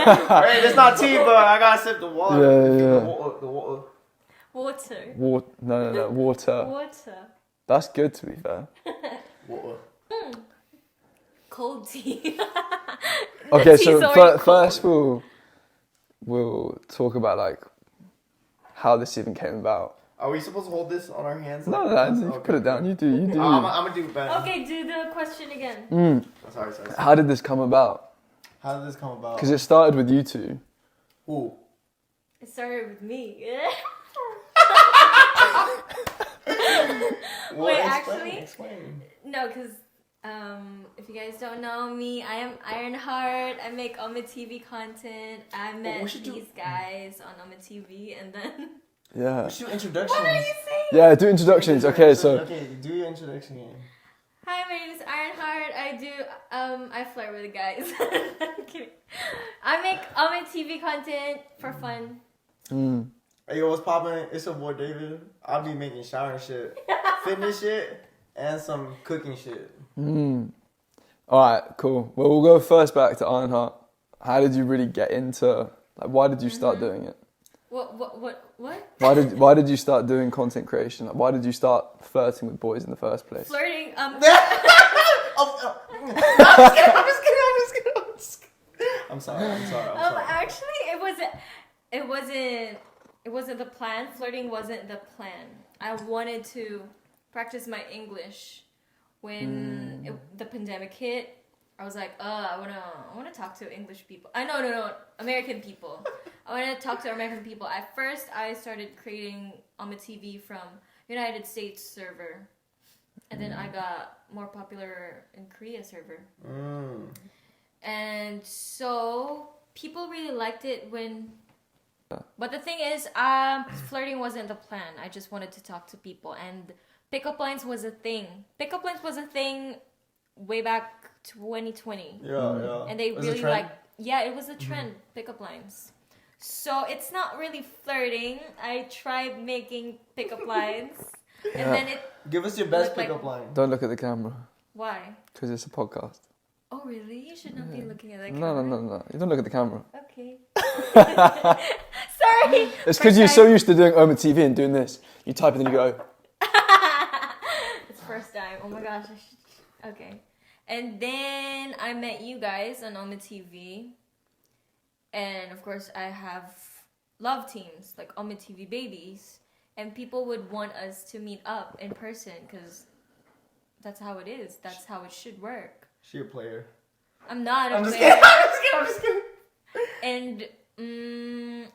Hey, it's not tea, but I gotta sip the water. Yeah. The water. Water. No, Water. Water. That's good, to be fair. Water. Cold tea. Okay, Tea's so already first we'll talk about like how this even came about. Are we supposed to hold this on our hands? No, you Okay. put it down. You do. I'm gonna do better. Okay, do the question again. Sorry. How did this come about? How did this come about? Because it started with you two. Ooh. It started with me. Well, Wait, explain. No, because if you guys don't know me, I am Ironheart. I make Oma TV content. I met these guys on Oma TV, and then. Yeah. We should do introductions. What are you saying? Yeah, do introductions. Okay, so. Okay, do your introduction again. Hi, my name is Ironheart. I flirt with the guys. I'm kidding. I make Oma TV content for fun. Hey, yo, what's poppin'? It's your boy David. I'll be making shower shit, fitness shit, and some cooking shit. Alright, cool. Well, we'll go first back to Ironheart. How did you really get into, like, why did you start doing it? What? Why did you start doing content creation? Like, why did you start flirting with boys in the first place? Flirting. I'm sorry. Actually, it wasn't the plan. Flirting wasn't the plan. I wanted to practice my English when the pandemic hit. I was like, I wanna talk to English people. No, American people. I wanna talk to American people. At first, I started creating Oma TV from United States server, and then I got more popular in Korea server. And so people really liked it when. But the thing is, flirting wasn't the plan. I just wanted to talk to people, and pickup lines was a thing. Pickup lines was a thing way back 2020. Yeah. And they really it was a trend, pickup lines. So it's not really flirting. I tried making pickup lines, and then it. Give us your best pickup line. Don't look at the camera. Why? Because it's a podcast. Oh really? You should not be looking at the camera. No. You don't look at the camera. Okay. Sorry. It's because you're so used to doing Oma TV and doing this. You type it and you go. It's first time. Oh my gosh. Okay. And then I met you guys on Oma TV. And of course, I have love teams, like Oma TV babies. And people would want us to meet up in person because that's how it is. That's how it should work. She a player. I'm not a I'm just player. kidding. I'm just kidding.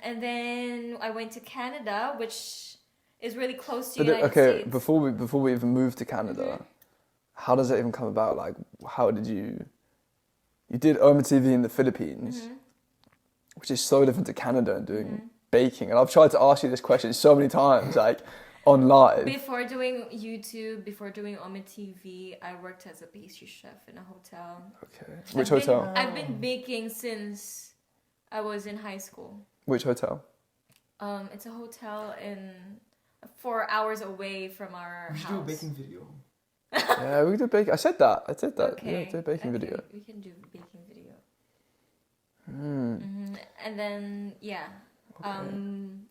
And then I went to Canada, which is really close to United States. Okay, before we even moved to Canada, how does it even come about? Like, how did you did Oma TV in the Philippines, which is so different to Canada and doing baking. And I've tried to ask you this question so many times, like on live. Before doing YouTube, before doing Oma TV, I worked as a pastry chef in a hotel. Okay. Which hotel? I've been baking since I was in high school. Which hotel? It's a hotel in 4 hours away from our We should house. do a baking video. Yeah, we could do baking. I said that. Okay. Yeah, do a baking video. We can do a baking video. And then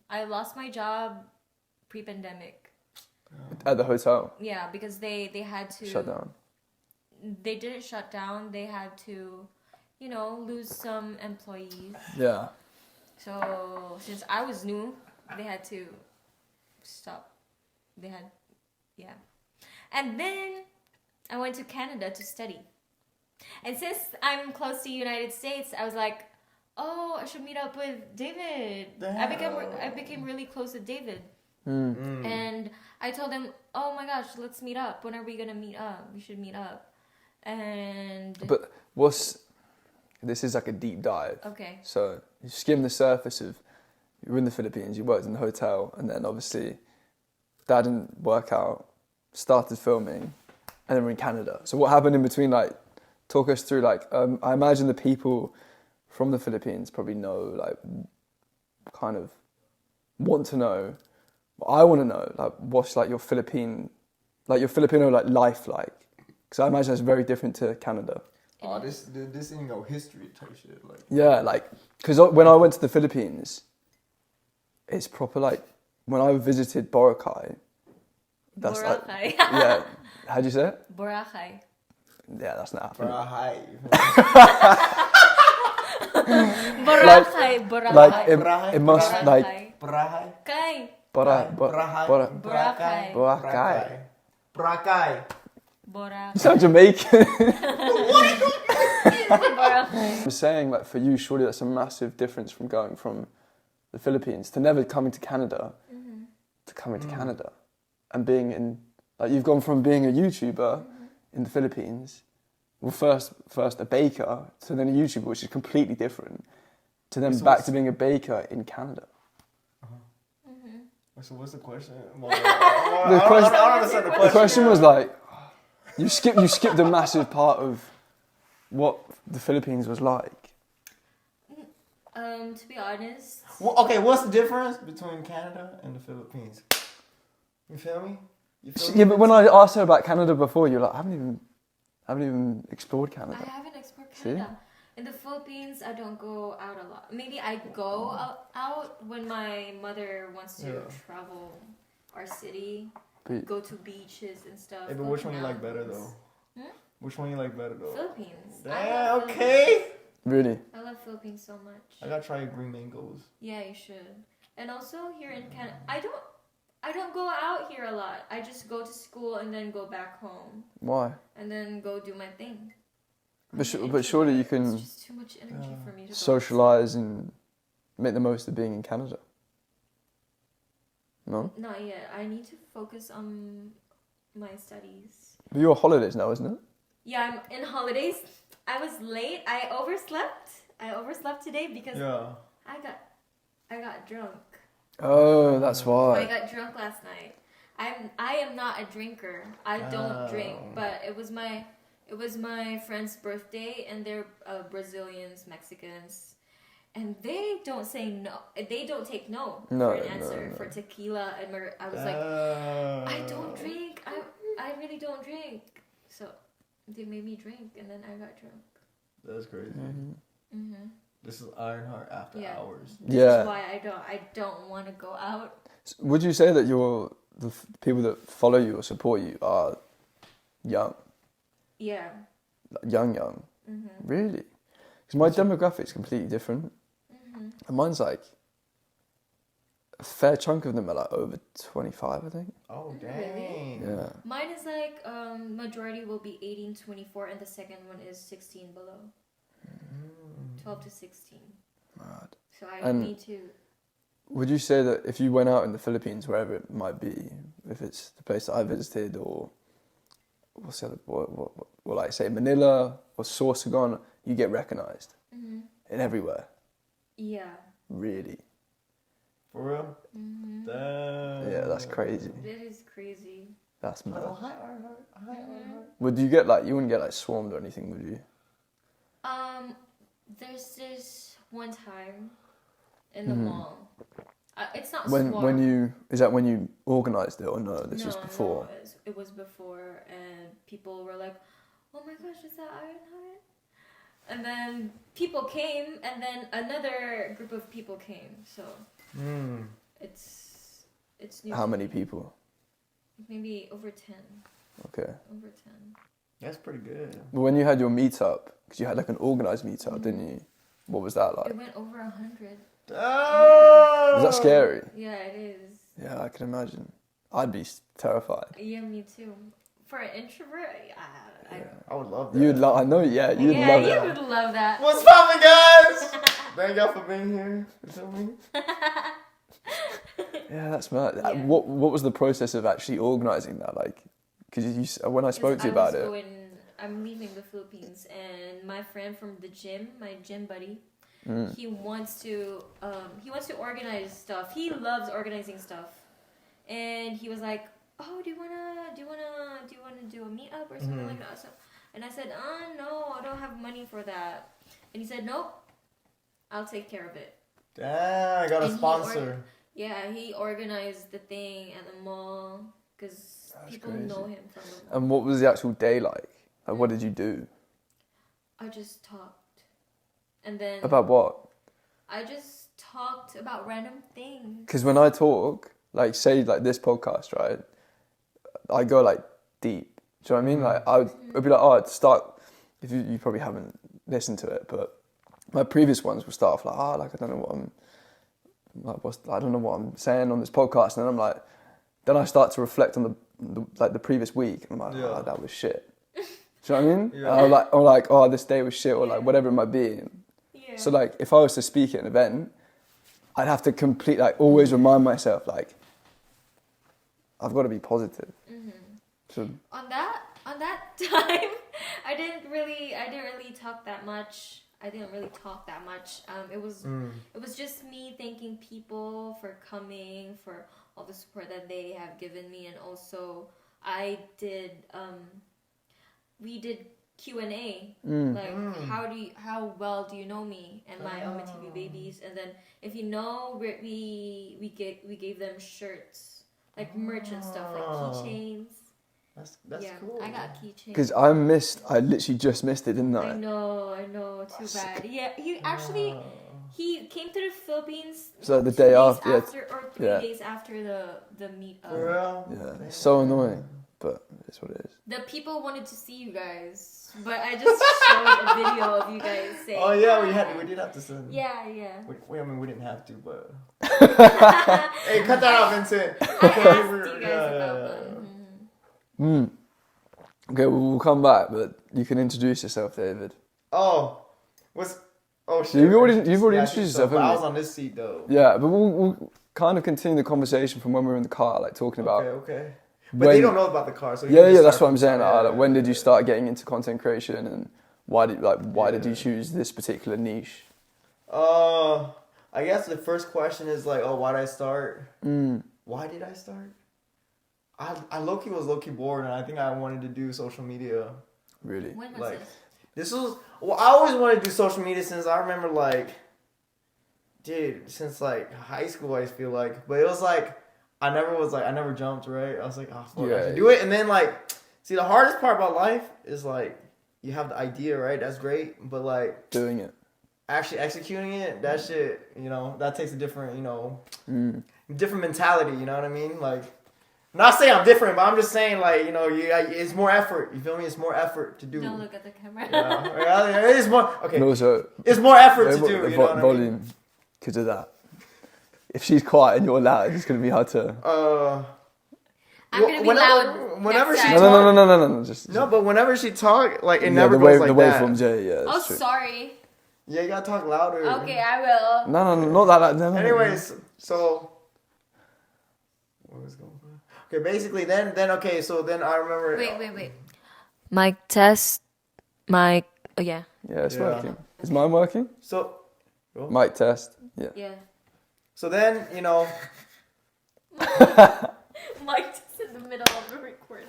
I lost my job pre-pandemic. At the hotel. Yeah, because they had to Shut down. They didn't shut down. They had to, lose some employees. Yeah. So since I was new, they had to stop. And then I went to Canada to study. And since I'm close to United States, I was like, oh, I should meet up with David. I became really close with David. And I told him, oh my gosh, let's meet up. When are we going to meet up? We should meet up. But this is like a deep dive. Okay. So you skim the surface of, you were in the Philippines, you worked in the hotel, and then obviously that didn't work out, started filming, and then we're in Canada. So what happened in between, like, talk us through, like, I imagine the people from the Philippines probably know, like, kind of want to know, I want to know, like, what's like your Filipino like life like, because I imagine it's very different to Canada. Oh, this ain't no history type shit. Like Yeah, like, because when I went to the Philippines, it's proper like, when I visited Boracay, that's like, Boracay. yeah, how'd you say it? Boracay. Yeah, that's not happening. Boracay. Boracay. Like, it must, like, Boracay. Kay. Boracay. Boracay. Boracay. Boracay. You sound Jamaican. Boracay. I'm saying, like, for you, surely that's a massive difference from going from the Philippines to never coming to Canada to coming to Canada and being in, like, you've gone from being a YouTuber in the Philippines, well, first a baker, to then a YouTuber, which is completely different, to then back to being a baker in Canada. So what's the question? I don't understand the question. The question was like, you skipped a massive part of what the Philippines was like. To be honest. Well, okay, what's the difference between Canada and the Philippines? You feel me? Yeah, but when I asked her about Canada before, you're like, I haven't even explored Canada. I haven't explored Canada. In the Philippines, I don't go out a lot. Maybe I go out when my mother wants to travel our city, go to beaches and stuff. Hey, but which one you like better though? Which one you like better though? Philippines. Damn, okay. Really? I love Philippines so much. I gotta try green mangoes. Yeah, you should. And also here in Canada, I don't go out here a lot. I just go to school and then go back home. Why? And then go do my thing. But surely you can It's just too much energy for me to socialize and make the most of being in Canada. No? Not yet. I need to focus on my studies. But you're on holidays now, isn't it? Yeah, I'm in holidays. I was late. I overslept today because I got drunk. Oh, that's I why. got drunk last night. I am not a drinker. I don't drink, but it was my friend's birthday, and they're Brazilians, Mexicans, and they don't say no. They don't take no for an answer for tequila. And I was like, I don't drink. I really don't drink. So they made me drink, and then I got drunk. That's crazy. This is Ironheart after hours. This is why I don't want to go out. Would you say that the people that follow you or support you are young? Yeah. Young. Really? Because my demographic's completely different. And mine's like, a fair chunk of them are like over 25, I think. Oh, dang. Really? Yeah. Mine is like, majority will be 18-24, and the second one is 16 below. 12 to 16. Mad. So I need to... Would you say that if you went out in the Philippines, wherever it might be, if it's the place that I visited, or what's the other, what like say Manila or Sorsogon, you get recognised in everywhere? Yeah. Really? For real? Damn. Yeah, that's crazy. It is crazy. That's mad. Oh, hi, Ironheart. Hi, Ironheart. Would you get like, you wouldn't get like swarmed or anything, would you? There's this one time in the mall. It's not when you is that when you organised it, or no? This was before. No, it was before, and people were like, "Oh my gosh, is that Ironheart?" And then people came, and then another group of people came. So it's new. How many people? Maybe over 10. Okay. Over 10. That's pretty good. But when you had your meetup, because you had like an organised meetup, didn't you? What was that like? It went over 100. Oh! Was that scary? Yeah, it is. Yeah, I can imagine. I'd be terrified. Yeah, me too. For an introvert, I would love that. You'd love. I know. Yeah, you'd love it. Yeah, you would love that. What's poppin', guys? Thank y'all for being here. You feel me? Yeah, that's mad. Yeah. What was the process of actually organising that? Like, because when I spoke to you about it. I'm leaving the Philippines, and my friend from the gym, my gym buddy, he wants to organize stuff. He loves organizing stuff, and he was like, "Oh, do you wanna do a meetup or something like that?" So, and I said, "No, I don't have money for that." And he said, "Nope, I'll take care of it." Damn, I got a sponsor. He organized the thing at the mall because people know him from the mall. And what was the actual day like? Like, what did you do? I just talked. And then... About what? I just talked about random things. Because when I talk, like, say, like, this podcast, right, I go, like, deep. Do you know what I mean? Like, I'd be like, oh, I'd start... If you probably haven't listened to it, but my previous ones would start off like, like, I don't know what I'm... Like, I don't know what I'm saying on this podcast. And then I'm like... Then I start to reflect on the previous week. And I'm like, oh, that was shit. Do you know what I mean? Yeah. Or like, oh, this day was shit, or like whatever it might be. Yeah. So like, if I was to speak at an event, I'd have to always remind myself, like, I've got to be positive. Mm-hmm. So on that time, I didn't really talk that much. It was just me thanking people for coming, for all the support that they have given me, and also we did Q&A, how well do you know me and my OMTV babies, and then if you know, we gave them shirts, like merch and stuff, like keychains. That's cool. I got keychains. because I literally just missed it, didn't I? I know, too bad. Yeah, he came to the Philippines. So the day after, or 3 days after the meetup. For real? Yeah, it's so annoying, but it's what it is. The people wanted to see you guys, but I just showed a video of you guys saying. Oh yeah, we did have to send. Yeah. I mean, we didn't have to, but. Hey, cut that off, Vincent. I asked you guys about them. Okay, we'll come back, but you can introduce yourself, David. Oh shit. You've already introduced yourself, but haven't I you? was on this seat though. Yeah, but we'll kind of continue the conversation from when we were in the car, like talking about. Okay. But they don't know about the car, so That's what I'm saying. Like, when did you start getting into content creation, and why did you choose this particular niche? I guess the first question is like, why did I start? Why did I start? I low-key was low-key bored, and I think I wanted to do social media. Really? When was Like, this? I always wanted to do social media since I remember, like, since like high school, I feel like. But it was like, I never jumped, right? I was like, fuck, I can do it. And then, like, see, the hardest part about life is, like, you have the idea, right? That's great. But, like, doing it. Actually executing it, that shit, that takes a different, different mentality, you know what I mean? Like, not saying I'm different, but I'm just saying, like, it's more effort. You feel me? It's more effort to do. Don't look at the camera. Yeah, it is more. Okay. And also, it's more effort to do. The you know what volume, I mean? because of that. If she's quiet and you're loud, it's gonna be hard to. I'm gonna be loud. Whenever she talk, no. Just but whenever she talk, like it never goes like the that. waveforms, yeah. Oh, True. sorry. Yeah, you gotta talk louder. Okay, I will. No, not that loud. No. Anyways, so. Where was going? Okay, basically, then I remember. Wait. Mic test. Mic. Oh, yeah. Yeah, it's working. Is mine working? So. Mic test. Yeah. Yeah. So then, Mic test in the middle of the recording.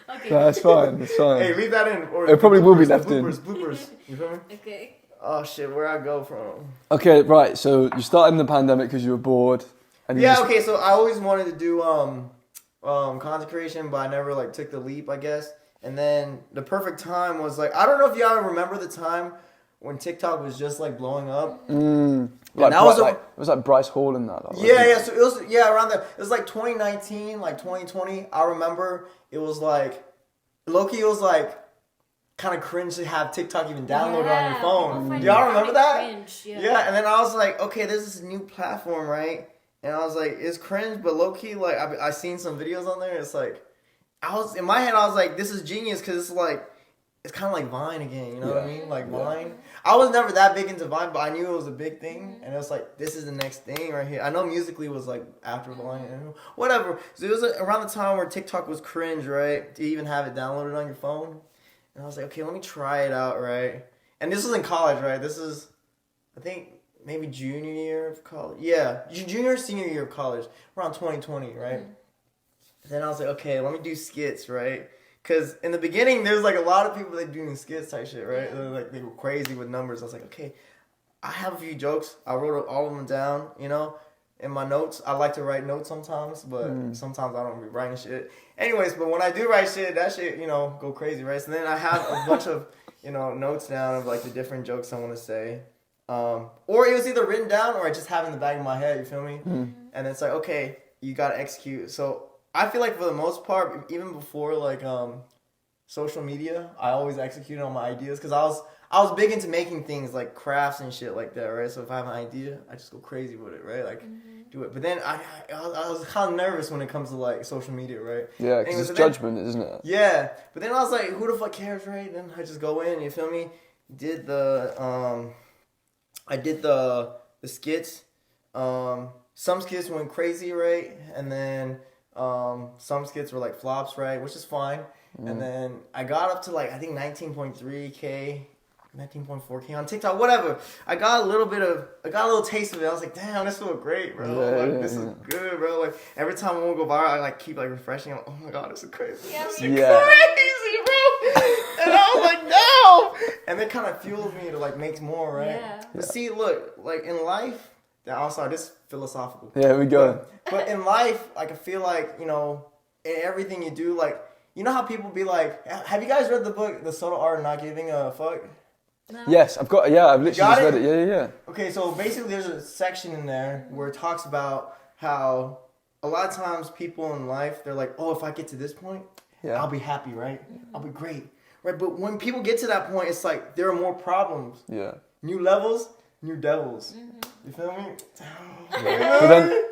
Okay. No, it's fine. It's fine. Hey, leave that in. Or it probably will be left in. Bloopers. You feel me? Okay. Oh shit, where I go from? Okay, right. So you started in the pandemic because you were bored. And Okay. So I always wanted to do content creation, but I never like took the leap, I guess. And then the perfect time was like, I don't know if y'all remember the time when TikTok was just like blowing up. Like it was like Bryce Hall and that. Yeah. So it was around that. It was like 2019, like 2020. I remember it was like low-key. It was like kind of cringe to have TikTok even downloaded on your phone. Do y'all remember that? Cringe, yeah. And then I was like, okay, this is a new platform, right? And I was like, it's cringe, but low-key, like, I seen some videos on there. It's like, in my head, I was like, this is genius because it's like, it's kind of like Vine again, you know what I mean? Like Vine. I was never that big into Vine, but I knew it was a big thing. And it was like, this is the next thing right here. I know Musical.ly was like after Vine and whatever. So it was around the time where TikTok was cringe, right? To even have it downloaded on your phone. And I was like, okay, let me try it out, right? And this was in college, right? This is, I think, maybe junior year of college. Yeah, junior, senior year of college. Around 2020, right? Then I was like, okay, let me do skits, right? Because in the beginning, there was like a lot of people that doing skits type shit, right? They were crazy with numbers. I was like, okay, I have a few jokes. I wrote all of them down, in my notes. I like to write notes sometimes, but sometimes I don't be writing shit. Anyways, but when I do write shit, that shit, go crazy, right? So then I have a bunch of, notes down of like the different jokes I want to say. Or it was either written down or I just have it in the back of my head, you feel me? And it's like, okay, you got to execute. So I feel like for the most part, even before like social media, I always executed on my ideas because I was big into making things like crafts and shit like that, right? So if I have an idea, I just go crazy with it, right? Like do it. But then I was kind of nervous when it comes to like social media, right? Yeah, because it's judgment, isn't it? Yeah. But then I was like, who the fuck cares, right? Then I just go in, you feel me? Did the I did the skits. Some skits went crazy, right? And then some skits were like flops, right? Which is fine. And then I got up to like, I think 19.3K, 19.4K on TikTok, whatever. I got a little taste of it. I was like, damn, this feels great, bro. This is good, bro. Like every time I want to go viral, I like keep like refreshing. I'm like, oh my God, this is crazy. This is crazy, bro. And I was like, no. And it kind of fueled me to like make more, right? Yeah. But see, look, like in life, I'm sorry, this is philosophical. Yeah, we go. But in life, like I feel like, in everything you do, like, you know how people be like, have you guys read the book, The Subtle Art of Not Giving a Fuck? No. Yes, I've literally just read it. Yeah. Okay, so basically there's a section in there where it talks about how a lot of times people in life, they're like, oh, if I get to this point, I'll be happy, right? I'll be great. Right, but when people get to that point, it's like there are more problems. Yeah. New levels, new devils. You feel me?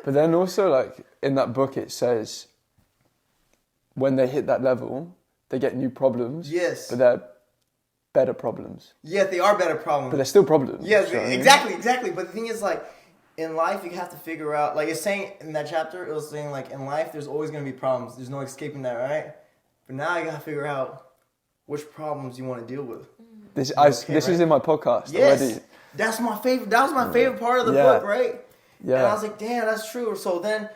But then also like in that book it says when they hit that level, they get new problems. Yes. But they're better problems. Yeah, they are better problems. But they're still problems. Yes, exactly. But the thing is, like, in life, you have to figure out, like, it's saying in that chapter, it was saying, like, in life, there's always going to be problems. There's no escaping that, right? But now you got to figure out which problems you want to deal with. This is in my podcast already. That's my favorite. That was my favorite part of the book, right? Yeah. And I was like, damn, that's true. So then,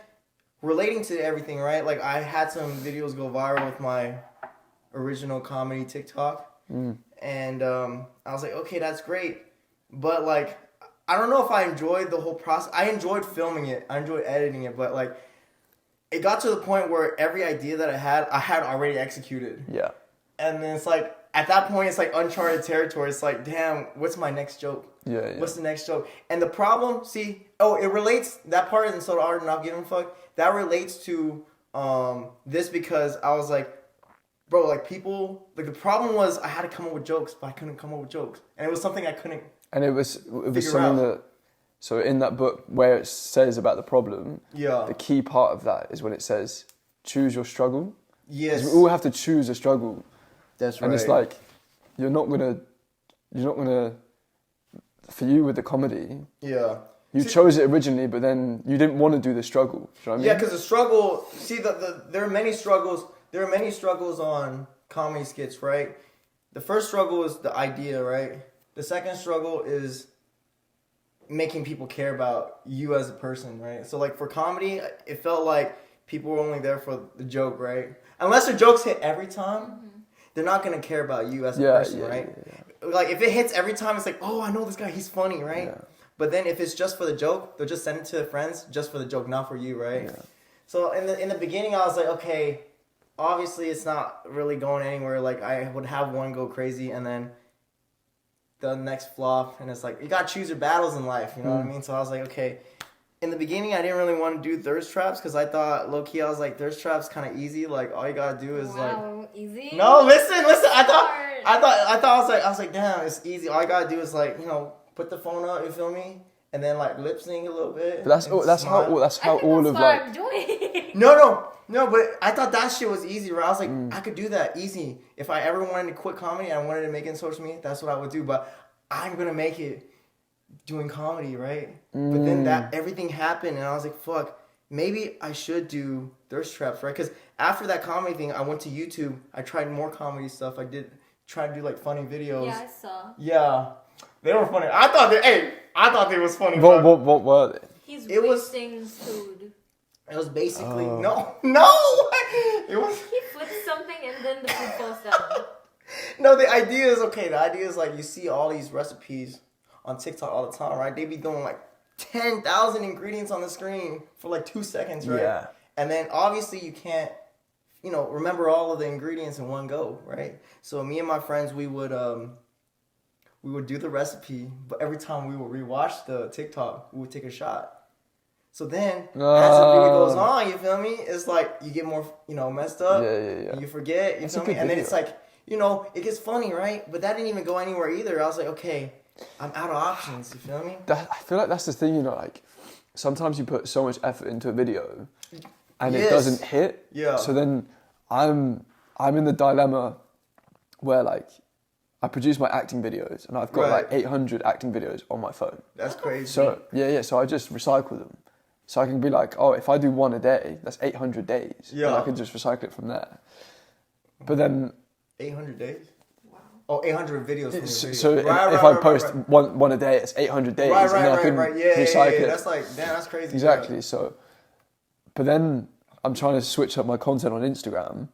relating to everything, right? Like, I had some videos go viral with my original comedy TikTok. And I was like, okay, that's great. But, like, I don't know if I enjoyed the whole process. I enjoyed filming it. I enjoyed editing it. But, like, it got to the point where every idea that I had already executed. Yeah. And then it's like, at that point, it's like uncharted territory. It's like, damn, what's my next joke? Yeah. What's the next joke? And the problem, it relates, that part in Subtle Art of Not Giving a Fuck, that relates to this because I was like, bro, like people, like the problem was I had to come up with jokes, but I couldn't come up with jokes. And it was something I couldn't And it was something that, so in that book where it says about the problem, the key part of that is when it says, choose your struggle. Yes. We all have to choose a struggle. That's right. And it's like, you're not gonna, for you with the comedy, you chose it originally, but then you didn't want to do the struggle. Do you know what I mean? Yeah, because the struggle, there are many struggles. There are many struggles on comedy skits, right? The first struggle is the idea, right? The second struggle is making people care about you as a person, right? So, like, for comedy, it felt like people were only there for the joke, right? Unless the jokes hit every time, they're not going to care about you as a person, right? Yeah. Like, if it hits every time, it's like, oh, I know this guy, he's funny, right? Yeah. But then if it's just for the joke, they'll just send it to their friends just for the joke, not for you, right? Yeah. So, in the beginning, I was like, okay, obviously it's not really going anywhere. Like, I would have one go crazy and then the next flop, and it's like, you gotta choose your battles in life, you know what I mean? So I was like, okay. In the beginning, I didn't really want to do thirst traps because I thought, low-key, I was like, thirst traps kind of easy. Like, all you gotta do is easy? No, listen. I was like, damn, it's easy. All I gotta do is like, put the phone up, you feel me? And then like lip sync a little bit. But that's how all of like. I'm doing. No, but I thought that shit was easy, right? I was like, I could do that easy. If I ever wanted to quit comedy and I wanted to make it in social media, that's what I would do. But I'm gonna make it doing comedy, right? But then everything happened, and I was like, fuck, maybe I should do thirst traps, right? Because after that comedy thing, I went to YouTube. I tried more comedy stuff. I did try to do like funny videos. Yeah, I saw. Yeah, they were funny. I thought they was funny. What were they? He's wasting food. It was basically no. It was. He flips something and then the food falls down. No, the idea is like you see all these recipes on TikTok all the time, right? They be doing like 10,000 ingredients on the screen for like 2 seconds, right? Yeah. And then obviously you can't, remember all of the ingredients in one go, right? So me and my friends, we would do the recipe, but every time we would rewatch the TikTok, we would take a shot. So then, as the video goes on, you feel me? It's like you get more, messed up. Yeah. You forget, you feel me? And then it's like, it gets funny, right? But that didn't even go anywhere either. I was like, okay, I'm out of options. You feel me? I feel like that's the thing, like sometimes you put so much effort into a video, and Yes. it doesn't hit. Yeah. So then I'm in the dilemma where like I produce my acting videos, and I've got Right. like 800 acting videos on my phone. That's crazy. So so I just recycle them. So I can be like, oh, if I do one a day, that's 800 days. Yeah. And I can just recycle it from there. But then 800 days? Wow. Oh, 800 videos from your so video. if I post one a day, it's 800 days, Right, and then I can Yeah, recycle it. That's like, damn, that's crazy. Exactly. Yeah. So, but then I'm trying to switch up my content on Instagram,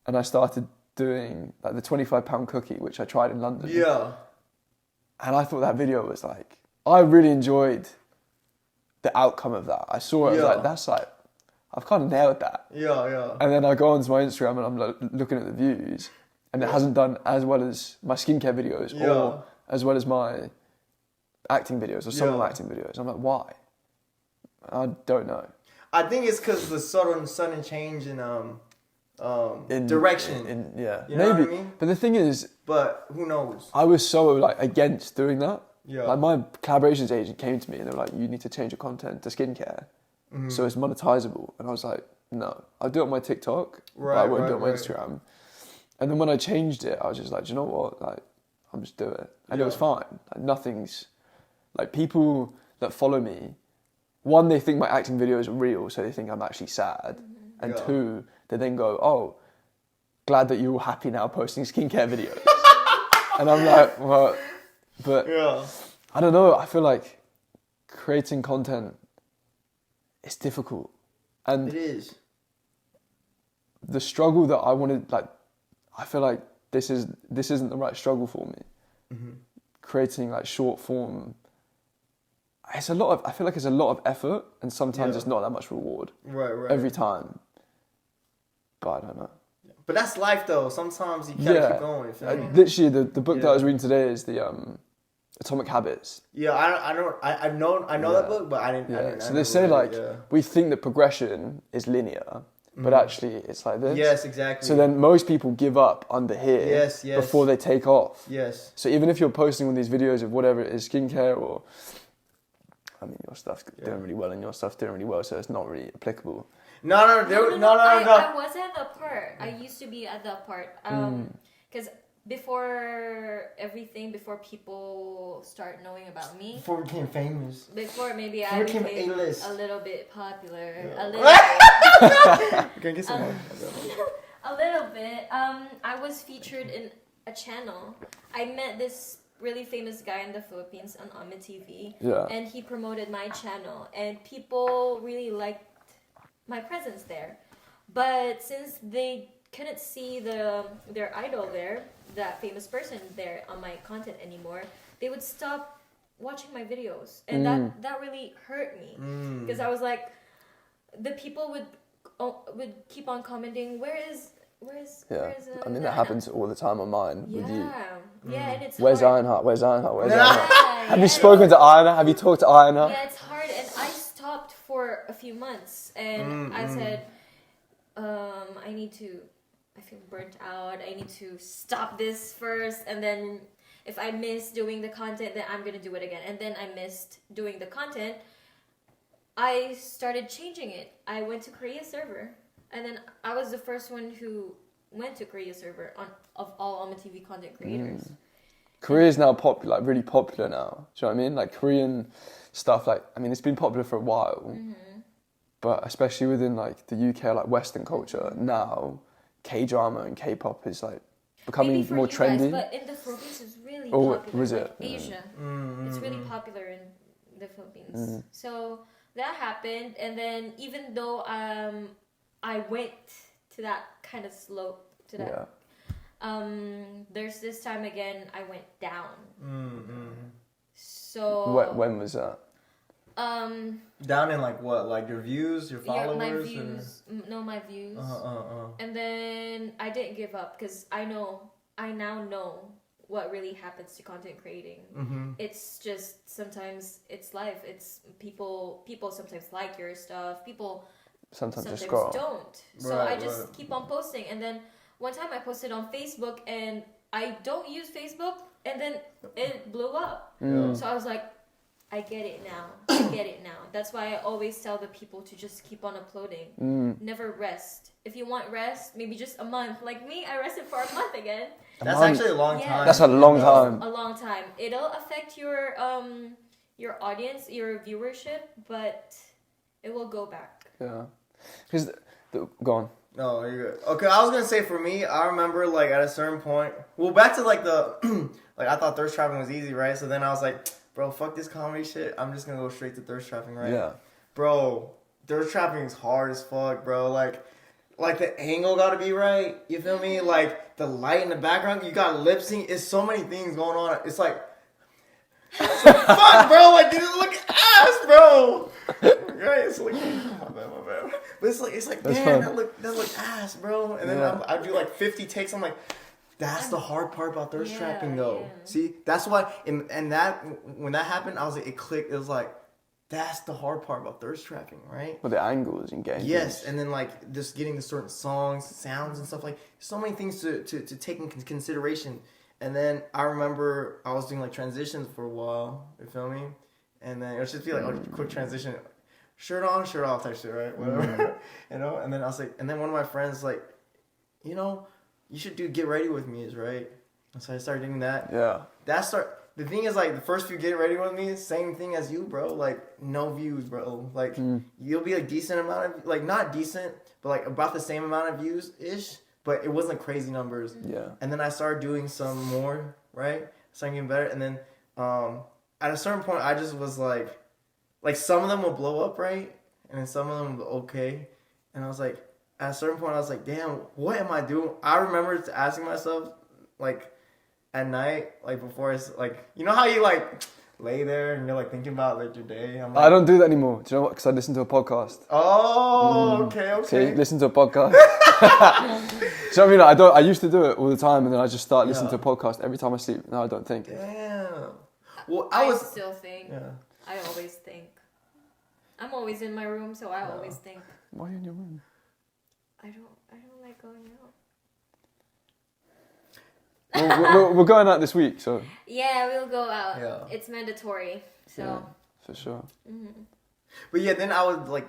and I started doing like the £25 cookie, which I tried in London. Yeah. And I thought that video was like, I really enjoyed the outcome of that. I saw it, I was like, that's like, I've kind of nailed that. Yeah. And then I go onto my Instagram and I'm like, looking at the views, and it hasn't done as well as my skincare videos or as well as my acting videos or some of my acting videos. I'm like, why? I don't know. I think it's because the sudden change in direction. You know Maybe. what I mean? But the thing is, But who knows? I was so like against doing that. Yeah. Like my collaborations agent came to me and they were like, you need to change your content to skincare. So it's monetizable. And I was like, no, I'll do it on my TikTok, but I won't do it on my Instagram. And then when I changed it, I was just like, do you know what? Like, I'll just do it. And it was fine. Like nothing's, like people that follow me, one, they think my acting videos are real, so they think I'm actually sad. And two, they then go, oh, glad that you're all happy now posting skincare videos. And I'm like, well, but I don't know. I feel like creating content is difficult. And It is. the struggle that I wanted, like, I feel like this isn't the right struggle for me. Creating like short form, I feel like it's a lot of effort, and sometimes it's not that much reward. Right. Every time. But I don't know. But that's life, though. Sometimes you gotta keep going. You feel me? Literally, the book that I was reading today is the Atomic Habits. Yeah, I know that book, but I didn't. Yeah. I didn't, So I they never say read like it, we think that progression is linear, but actually it's like this. Yes, exactly. So then most people give up under here Yes. before they take off. Yes. So even if you're posting all these videos of whatever it is, skincare or, I mean, your stuff's doing really well and your stuff's doing really well, so it's not really applicable. No. I was at the part. I used to be at that part. Because before people start knowing about me, Before we became famous. before maybe Before I we became became A-list. a little bit popular, Yeah. a little bit. You can get some more. A little bit. I was featured in a channel. I met this really famous guy in the Philippines on Amit TV. Yeah. And he promoted my channel, and people really liked my presence there. But since they couldn't see their idol there, that famous person there on my content anymore, they would stop watching my videos, and that really hurt me because I was like, the people would keep on commenting, where is I mean, that happens all the time on mine with you. Yeah, and it's Where's hard. Ironheart? Where's Ironheart? Where's Yeah. Ironheart? Have you spoken to Ironheart? Have you talked to Ironheart? Yeah, it's hard, and I stopped for a few months, and I said, I feel burnt out. I need to stop this first, and then if I miss doing the content, then I'm gonna do it again. And then I missed doing the content. I started changing it. I went to Korea server, and then I was the first one who went to Korea server of all Alma TV content creators. Korea is now popular, like really popular now. Do you know what I mean? Like Korean stuff, like, I mean, it's been popular for a while, but especially within like the UK, like Western culture now, K-drama and K-pop is like becoming Maybe for more you trendy. guys, but in the Philippines, it's really Oh, popular. was like it? Asia, it's really popular in the Philippines. So that happened, and then even though I went to that kind of slope to that. There's this time again I went down. So When was that? Down in like what? Like your views, your followers? My views. No, my views. And then I didn't give up because I now know what really happens to content creating. Mm-hmm. It's just sometimes it's life. It's people sometimes like your stuff. People sometimes just scroll. Don't. So I just keep on posting. And then one time I posted on Facebook and I don't use Facebook and then it blew up. So I was like, I get it now. That's why I always tell the people to just keep on uploading. Never rest. If you want rest, maybe just a month. Like me, I rested for a month again. That's actually a long time. That's a long time. A long time. It'll affect your audience, your viewership, but it will go back. Yeah. Because go on. No, you're good. Okay, I was gonna say for me, I remember like at a certain point. Well, back to like the like I thought thirst trapping was easy, right? So then I was like, bro, fuck this comedy shit. I'm just gonna go straight to thirst trapping, right? Yeah. Bro, thirst trapping is hard as fuck, bro. Like the angle gotta be right. You feel me? Like the light in the background. You got lip sync. It's so many things going on. It's like fuck, bro. Like you just look ass, bro. Right? It's like my bad. But it's like damn, that look ass, bro. And then I do like 50 takes. I'm like, that's the hard part about thirst trapping, though. Yeah. See, that's why. And that when that happened, I was like, it clicked. It was like, that's the hard part about thirst trapping, right? Well, the angles and getting yes, and then like just getting the certain songs, sounds, and stuff like so many things to take in consideration. And then I remember I was doing like transitions for a while. You feel me? And then it would just be like a quick transition, shirt on, shirt off type shit, right? Whatever, you know. And then I was like, and then one of my friends like, you know, you should do Get Ready With Me, right? And so I started doing that. Yeah. The thing is, like, the first few Get Ready With Me, same thing as you, bro. Like, no views, bro. Like, you'll be a decent amount of, like, not decent, but, like, about the same amount of views-ish. But it wasn't crazy numbers. Yeah. And then I started doing some more, right? Started getting better. And then at a certain point, I just was like, some of them will blow up, right? And then some of them will be okay. And I was like, at a certain point, I was like, damn, what am I doing? I remember asking myself, like, at night, like, before it's, like, you know how you, like, lay there and you're, like, thinking about, like, your day? I'm like, I don't do that anymore. Do you know what? Because I listen to a podcast. Oh, okay. See, listen to a podcast. Do you know what I mean? I used to do it all the time, and then I just start listening to a podcast every time I sleep. Now I don't think. Damn. Well, I still think. Yeah. I always think. I'm always in my room, so I always think. Why are you in your room? I don't like going out. We're going out this week, so. Yeah, we'll go out. Yeah. It's mandatory, so. Yeah, for sure. Mm-hmm. But yeah, then I would like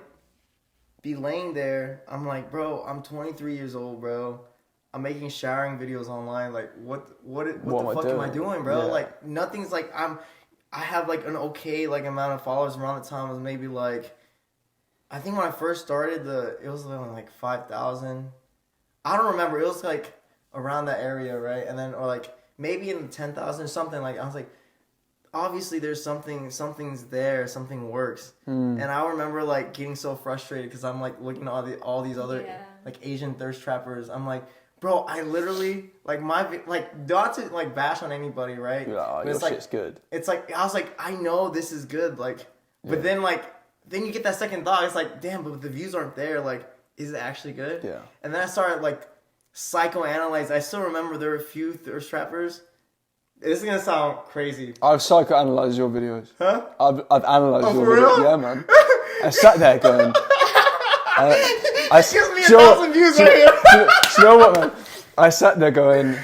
be laying there. I'm like, bro, I'm 23 years old, bro. I'm making showering videos online. Like, what the fuck am I doing, bro? Yeah. Like, nothing's like I have like an okay like amount of followers around the time was maybe like, I think when I first started it was like 5,000. I don't remember. It was like around that area, right? And then or like maybe in the 10,000 or something. Like I was like, obviously there's something's there, something works. And I remember like getting so frustrated because I'm like looking at all these other like Asian thirst trappers. I'm like, bro, I literally like not to like bash on anybody, right? Yeah, your shit's good. It's like I was like, I know this is good, like, but then you get that second thought. It's like, damn, but the views aren't there. Like, is it actually good? Yeah. And then I started like psychoanalyze. I still remember there were a few thirst trappers. This is gonna sound crazy. I've psychoanalyzed your videos. Huh? I've analysed your for videos. real? Yeah, man. I sat there going. It gives me 1,000 views right here. Do you know what, man? I sat there going,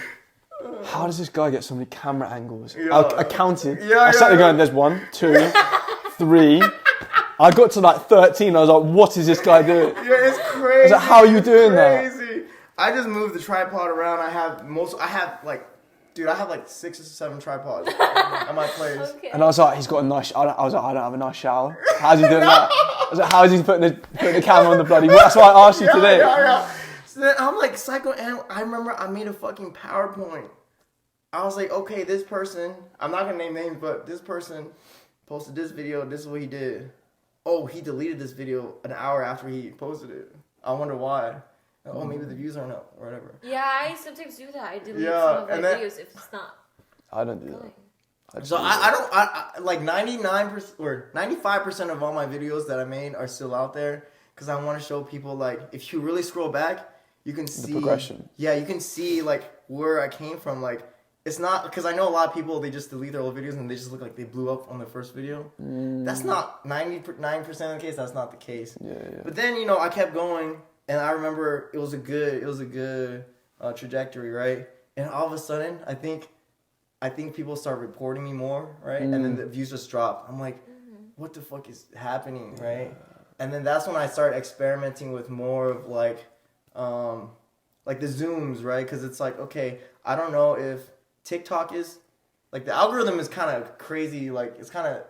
how does this guy get so many camera angles? Yeah. I counted. I sat there going, there's 1, 2, 3. I got to like 13. I was like, what is this guy doing? Yeah, it's crazy. I was like, how are you doing that? I just moved the tripod around. I have like 6 or 7 tripods at my place. Okay. And I was like, he's got a nice. I was like, I don't have a nice shower. How's he doing that? I was like, how is he putting the camera on the bloody? That's why I asked you today. Yeah. So then I'm like I remember I made a fucking PowerPoint. I was like, okay, this person. I'm not gonna name names, but this person posted this video. This is what he did. Oh, he deleted this video an hour after he posted it. I wonder why. Oh, maybe the views aren't up or whatever. Yeah, I sometimes do that. I delete some of my videos if it's not. I don't do that. So I like 99% or 95% of all my videos that I made are still out there because I want to show people like if you really scroll back, you can see the progression. Yeah, you can see like where I came from. Like it's not because I know a lot of people they just delete their old videos and they just look like they blew up on their first video. That's not 99% of the case. That's not the case. Yeah. But then I kept going and I remember it was a good trajectory, right? And all of a sudden I think people start reporting me more, right? And then the views just drop. I'm like, what the fuck is happening, right? And then that's when I started experimenting with more of like the zooms, right? Because it's like, okay, I don't know if TikTok is, like the algorithm is kind of crazy. Like it's kind of,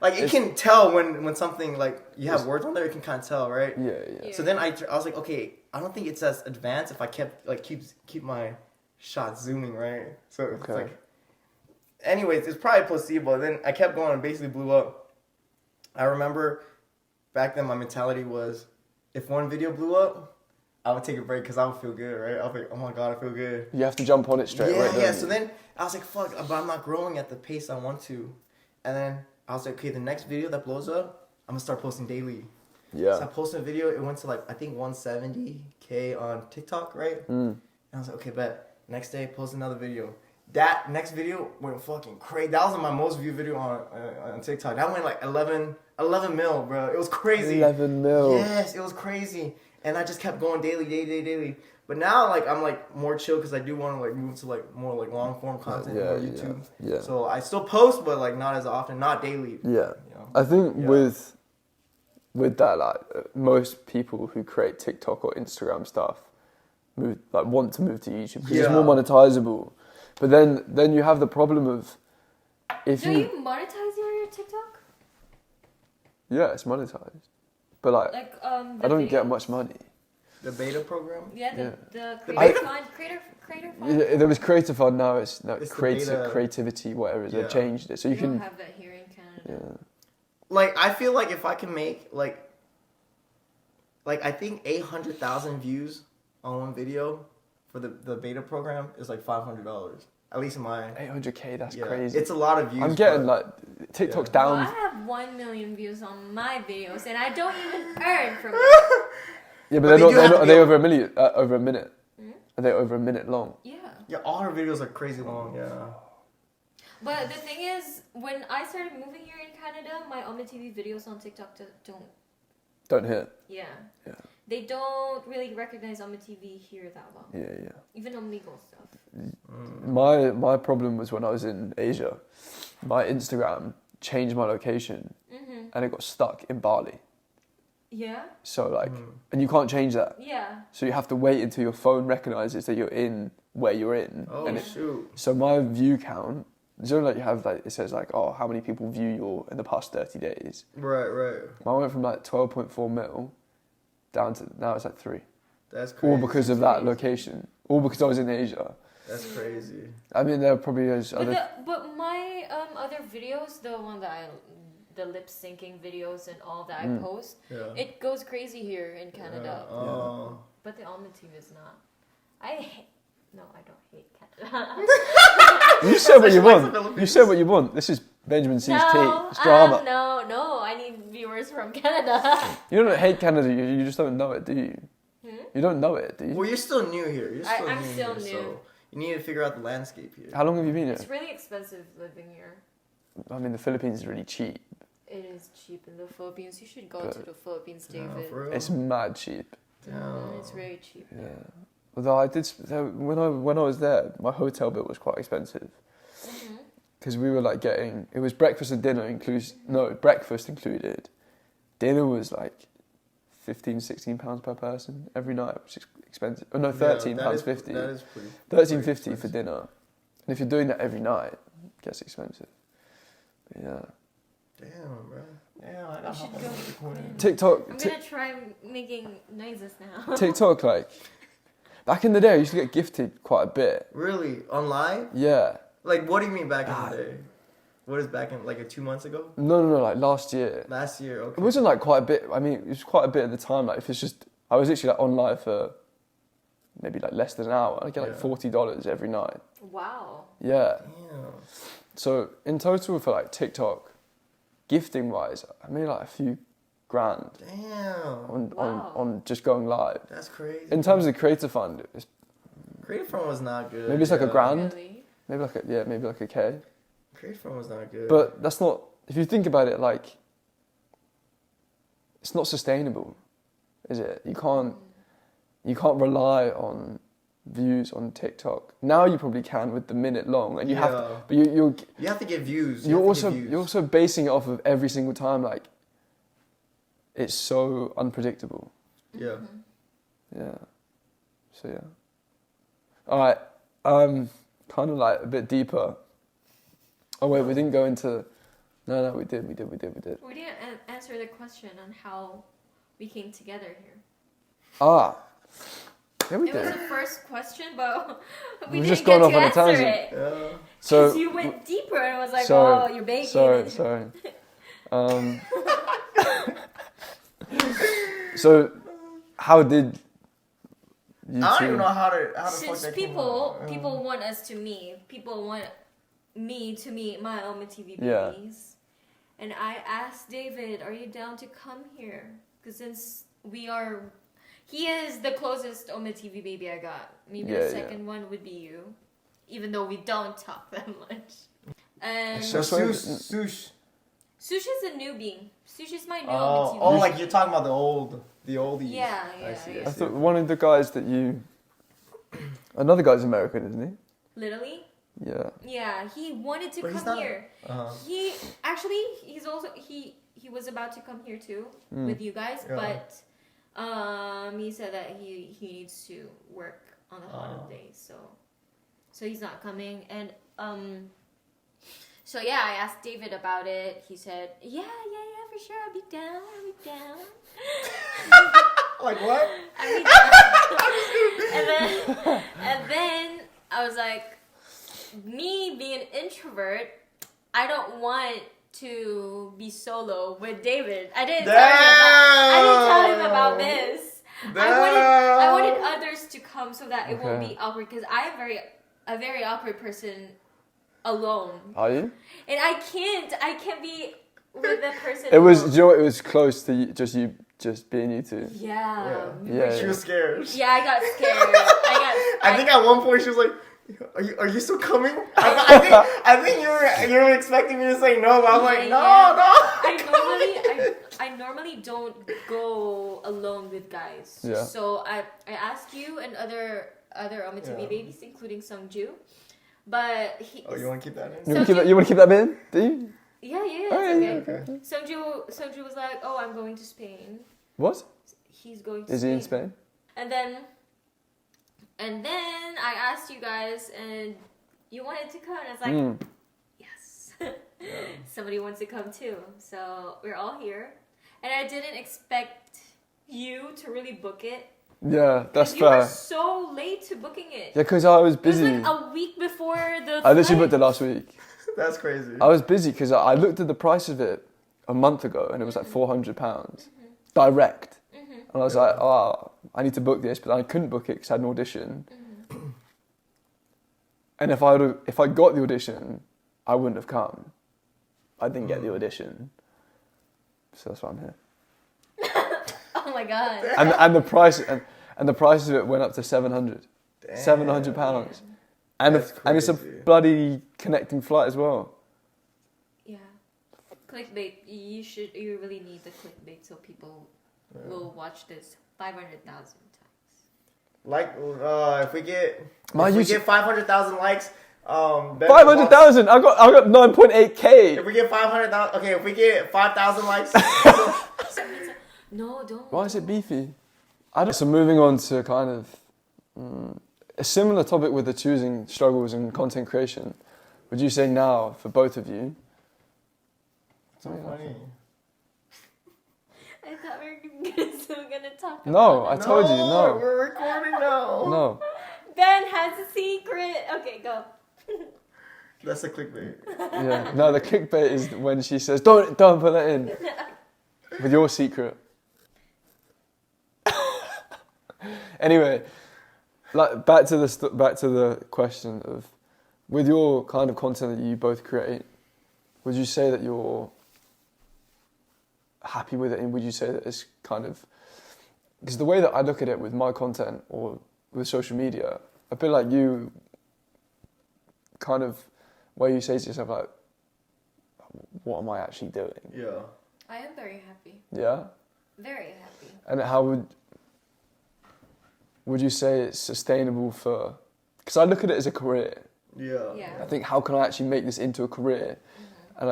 like it can tell when something like you have words on there, it can kind of tell, right? Yeah. So then I was like, okay, I don't think it's as advanced if I kept like keep my shot zooming, right? So it's like. Anyways, it's probably placebo. Then I kept going and basically blew up. I remember back then my mentality was if one video blew up, I would take a break because I would feel good, right? I was like, oh my God, I feel good. You have to jump on it straight away. Yeah. So then I was like, fuck, but I'm not growing at the pace I want to. And then I was like, okay, the next video that blows up, I'm going to start posting daily. Yeah. So I posted a video. It went to like, I think 170K on TikTok, right? And I was like, okay, bet. Next day, post another video. That next video went fucking crazy. That was my most viewed video on TikTok. That went like 11 mil, bro. It was crazy. 11 mil. Yes, it was crazy. And I just kept going daily. But now, like, I'm like more chill because I do want to like move to like more like long form content on YouTube. Yeah. So I still post, but like not as often, not daily. Yeah. I think with that, like most people who create TikTok or Instagram stuff want to move to YouTube because it's more monetizable. But then you have the problem of if Do you monetize your TikTok? Yeah, it's monetized. But like I don't get much money. The beta program? Yeah, the creator fund. Yeah, there was creator fund, now it's creativity, whatever it is. They changed it. So you can don't have that here in Canada. Yeah. Like I feel like if I can make like I think 800,000 views on one video for the beta program is like $500. At least in my 800K, that's crazy. It's a lot of views. I'm getting like TikTok's down. Well, I have 1 million views on my videos, and I don't even earn from it. Yeah, but are they over a million? Over a minute? Are they over a minute long? Yeah. Yeah, all her videos are crazy long. Yeah. But the thing is, when I started moving here in Canada, my Oma TV videos on TikTok don't hit. Yeah. They don't really recognize Oma TV here that well. Yeah. Even on legal stuff. My problem was when I was in Asia, my Instagram changed my location, and it got stuck in Bali. Yeah. So like, and you can't change that. Yeah. So you have to wait until your phone recognizes that you're in where you're in. Oh, shoot. So my view count, you have like, it says like, oh, how many people view you in the past 30 days. Right. Mine went from like 12.4 mil down to, now it's like 3. That's crazy. All because of that location. All because I was in Asia. That's crazy. I mean, there probably is other... But my other videos, the one that the lip syncing videos and all that I post, it goes crazy here in Canada. Yeah. Oh. But the Almond TV is not. I don't hate Canada. You said what you want. You said what you want. This is Benjamiinc's tea. It's drama. No. I need viewers from Canada. You don't hate Canada. You just don't know it, do you? You don't know it, do you? Well, you're still new here. I'm still new. So you need to figure out the landscape here. How long have you been here? It's really expensive living here. I mean, the Philippines is really cheap. It is cheap in the Philippines. You should go to the Philippines, David. For real? It's mad cheap. It's very cheap. Yeah. Although when I was there, my hotel bill was quite expensive. Because we were like it was breakfast and dinner breakfast included. Dinner was like £15-16 per person every night, which is expensive. Oh no, £13.50. That is pretty. £13.50 for dinner. And if you're doing that every night, it gets expensive. But yeah. Damn, bro. Yeah, I should go. TikTok. I'm gonna try making noises now. TikTok, like back in the day, I used to get gifted quite a bit. Really? Online? Yeah. Like, what do you mean back in the day? What is back in, like, 2 months ago? No, like last year. Last year, okay. It wasn't like quite a bit. I mean, it was quite a bit at the time. Like, if it's just, I was literally like online for maybe like less than an hour. I get like $40 every night. Wow. Yeah. Damn. So in total for like TikTok, gifting wise, I made like a few grand Damn. on just going live. That's crazy. In terms of the creator fund, it's, Creative Fund was not good. maybe it's like a grand, Really? maybe like a K. Creative Fund was not good. But that's not. If you think about it, like, it's not sustainable, is it? You can't rely on views on TikTok. Now you probably can with the minute long, and you have to, but you have to get views. You're also basing it off of every single time. Like, it's so unpredictable. Yeah. Yeah. So yeah. All right. Kind of like a bit deeper. Oh wait, we didn't go into. No, we did. We didn't answer the question on how we came together here. Ah. Yeah, we It did. was the first question, but we We've didn't just get gone to off on a answer tangent. it. Yeah. So Because you went deeper and was like, oh, you're baking. Sorry. So, how did you I don't two... even know how to Since fuck that people want us to meet, people want me to meet my Oma TV babies. Yeah. And I asked David, are you down to come here? Because since he is the closest Oma TV baby I got. Maybe the second one would be you. Even though we don't talk that much. And So Sush. Sush is a newbie. Sush is my new Oma TV. Oh, like you're talking about the oldies. Yeah. I thought one of the guys that you... Another guy's American, isn't he? Literally? Yeah. Yeah, he wanted to But he's come not- here. He's also he was about to come here too with you guys, but he said that he needs to work on the holidays, so he's not coming. And so yeah, I asked David about it. He said, yeah, for sure, I'll be down. Like what? I'll be down. and then I was like, me being an introvert, I don't want to be solo with David. I didn't tell him about this. I wanted others to come so that it won't be awkward, because I'm a very awkward person alone. Are you? And I can't be with the person. It was. alone. Do you know what? It was close to you just being you two. Yeah. She was scared. Yeah, I got scared. I think at one point she was like, "Are you still coming?" I think you were expecting me to say no, but I'm like, no. I normally don't go alone with guys. Yeah. So I asked you and other Oma TV babies, including Sungju, but he. Oh, you want to keep that in? You want to keep that in? Do you? Yeah. It's okay. Sungju was like, "Oh, I'm going to Spain." What? He's going to. Is he in Spain? And then I asked you guys, and you wanted to come, and I was like, yes. Somebody wants to come too. So we're all here. And I didn't expect you to really book it. Yeah, that's You were fair. so late to booking it. Yeah, because I was busy. It was like a week before the I literally flight. booked it last week. That's crazy. I was busy because I looked at the price of it a month ago, and it was like £400 direct. And I was like, oh, I need to book this, but I couldn't book it because I had an audition. And if I got the audition, I wouldn't have come. I didn't get the audition, so that's why I'm here. Oh my god. And the price and the price of it went up to £700. £700, and it's a bloody connecting flight as well. Yeah. Clickbait. You really need the clickbait so people will watch this 500,000 times. Like, if we get 500,000 likes, 500,000. I got 9.8k. If we get 500,000, okay. If we get 5,000 likes, No, don't. Why is it beefy? So moving on to kind of a similar topic with the choosing struggles and content creation. Would you say now for both of you? so funny. I thought we were still gonna talk No, about I told you no. We're recording now. No. Ben has a secret. Okay, go. That's a clickbait. Yeah. No, the clickbait is when she says, "Don't put that in." With your secret. Anyway, like back to the question of with your kind of content that you both create, would you say that you're happy with it, and would you say that it's kind of, because the way that I look at it with my content or with social media, a bit like you, kind of where you say to yourself like, what am I actually doing? Yeah. I am very happy. Yeah? Very happy. And how would you say it's sustainable for, because I look at it as a career. Yeah. Yeah. I think, how can I actually make this into a career? Mm-hmm. And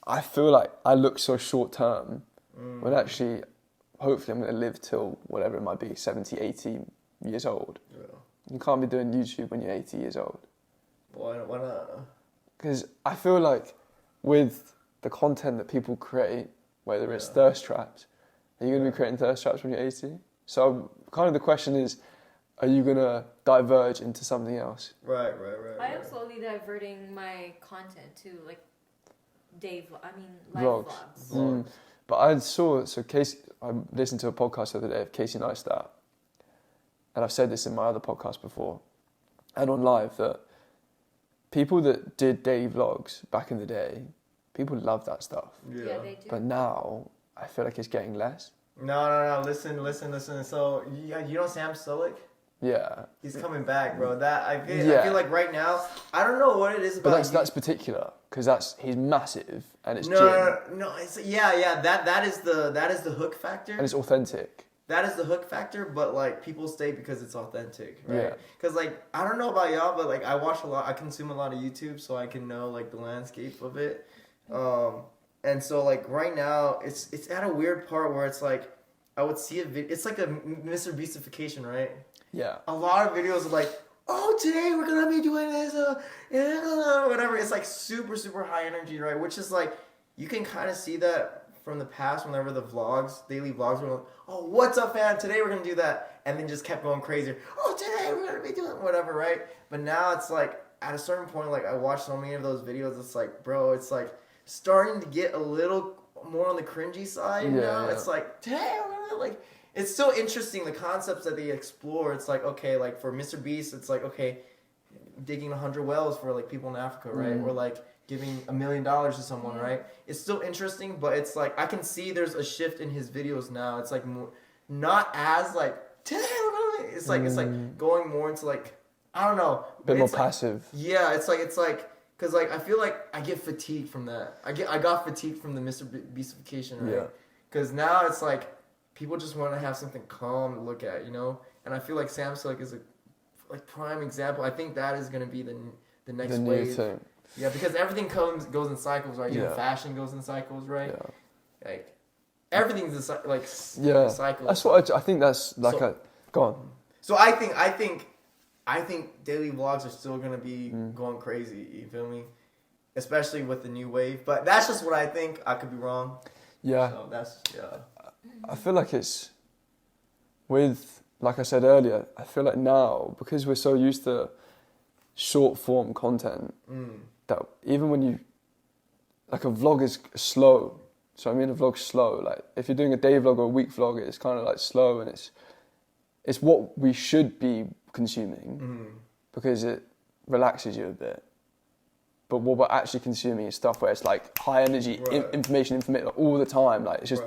I feel like I look so short term when actually, hopefully I'm going to live till whatever it might be, 70, 80 years old. Yeah. You can't be doing YouTube when you're 80 years old. Why not? Because I feel like with the content that people create, whether it's Yeah. thirst traps, are you going to be creating thirst traps when you're 80? So kind of the question is, are you going to diverge into something else? Right. I am slowly diverting my content to like live Vlogs. vlogs. But I saw, I listened to a podcast the other day of Casey Neistat, and I've said this in my other podcast before, and on live, that people that did daily vlogs back in the day, people loved that stuff. Yeah, they do. But now, I feel like it's getting less. No. Listen. So, you know Sam Sulek? Yeah. He's coming back, bro. I feel like right now, I don't know what it is about. But that's particular, because he's massive, and it's gym, No. It's, yeah. That is the hook factor. and it's authentic. That is the hook factor, but like people stay because it's authentic, right? Yeah. Because like I don't know about y'all, but like I consume a lot of YouTube, so I can know like the landscape of it. And so like right now, it's at a weird part where it's like I would see a video. It's like a Mr. Beastification, right? Yeah. A lot of videos are like, oh, today we're gonna be doing this, whatever. It's like super, super high energy, right? Which is like, you can kind of see that from the past whenever the daily vlogs were like, oh, what's up, fam? Today we're gonna do that. And then just kept going crazy. Oh, today we're gonna be doing whatever, right? But now it's like, at a certain point, like I watch so many of those videos, it's like, bro, it's like starting to get a little more on the cringy side now. It's like, today we're gonna like, it's so interesting, the concepts that they explore. It's like, okay, like for Mr. Beast, it's like, okay, digging 100 wells for like people in Africa, right? Or like giving $1 million to someone, right? It's still interesting, but it's like, I can see there's a shift in his videos now. It's like more, not as like, it's like going more into like, I don't know. A bit more like, passive. Yeah, it's like, cause like I feel like I get fatigued from that. I got fatigued from the Mr. Beastification, right? Yeah. Cause now it's like, people just want to have something calm to look at, you know? And I feel like Sam Sulek is a like prime example. I think that is going to be the next The wave. new thing. Yeah, because everything goes in cycles, right? Even Yeah. fashion goes in cycles, right? Yeah. Like, everything's a cycle. That's what I think that's like go on. So I think daily vlogs are still going to be going crazy, you feel me? Especially with the new wave. But that's just what I think. I could be wrong. Yeah. So that's, yeah. I feel like it's with, like I said earlier, I feel like now, because we're so used to short form content, that even when you, like a vlog is slow. So I mean a vlog's slow. Like if you're doing a day vlog or a week vlog, it's kind of like slow, and it's what we should be consuming because it relaxes you a bit. But what we're actually consuming is stuff where it's like high energy information like, all the time. Like it's just,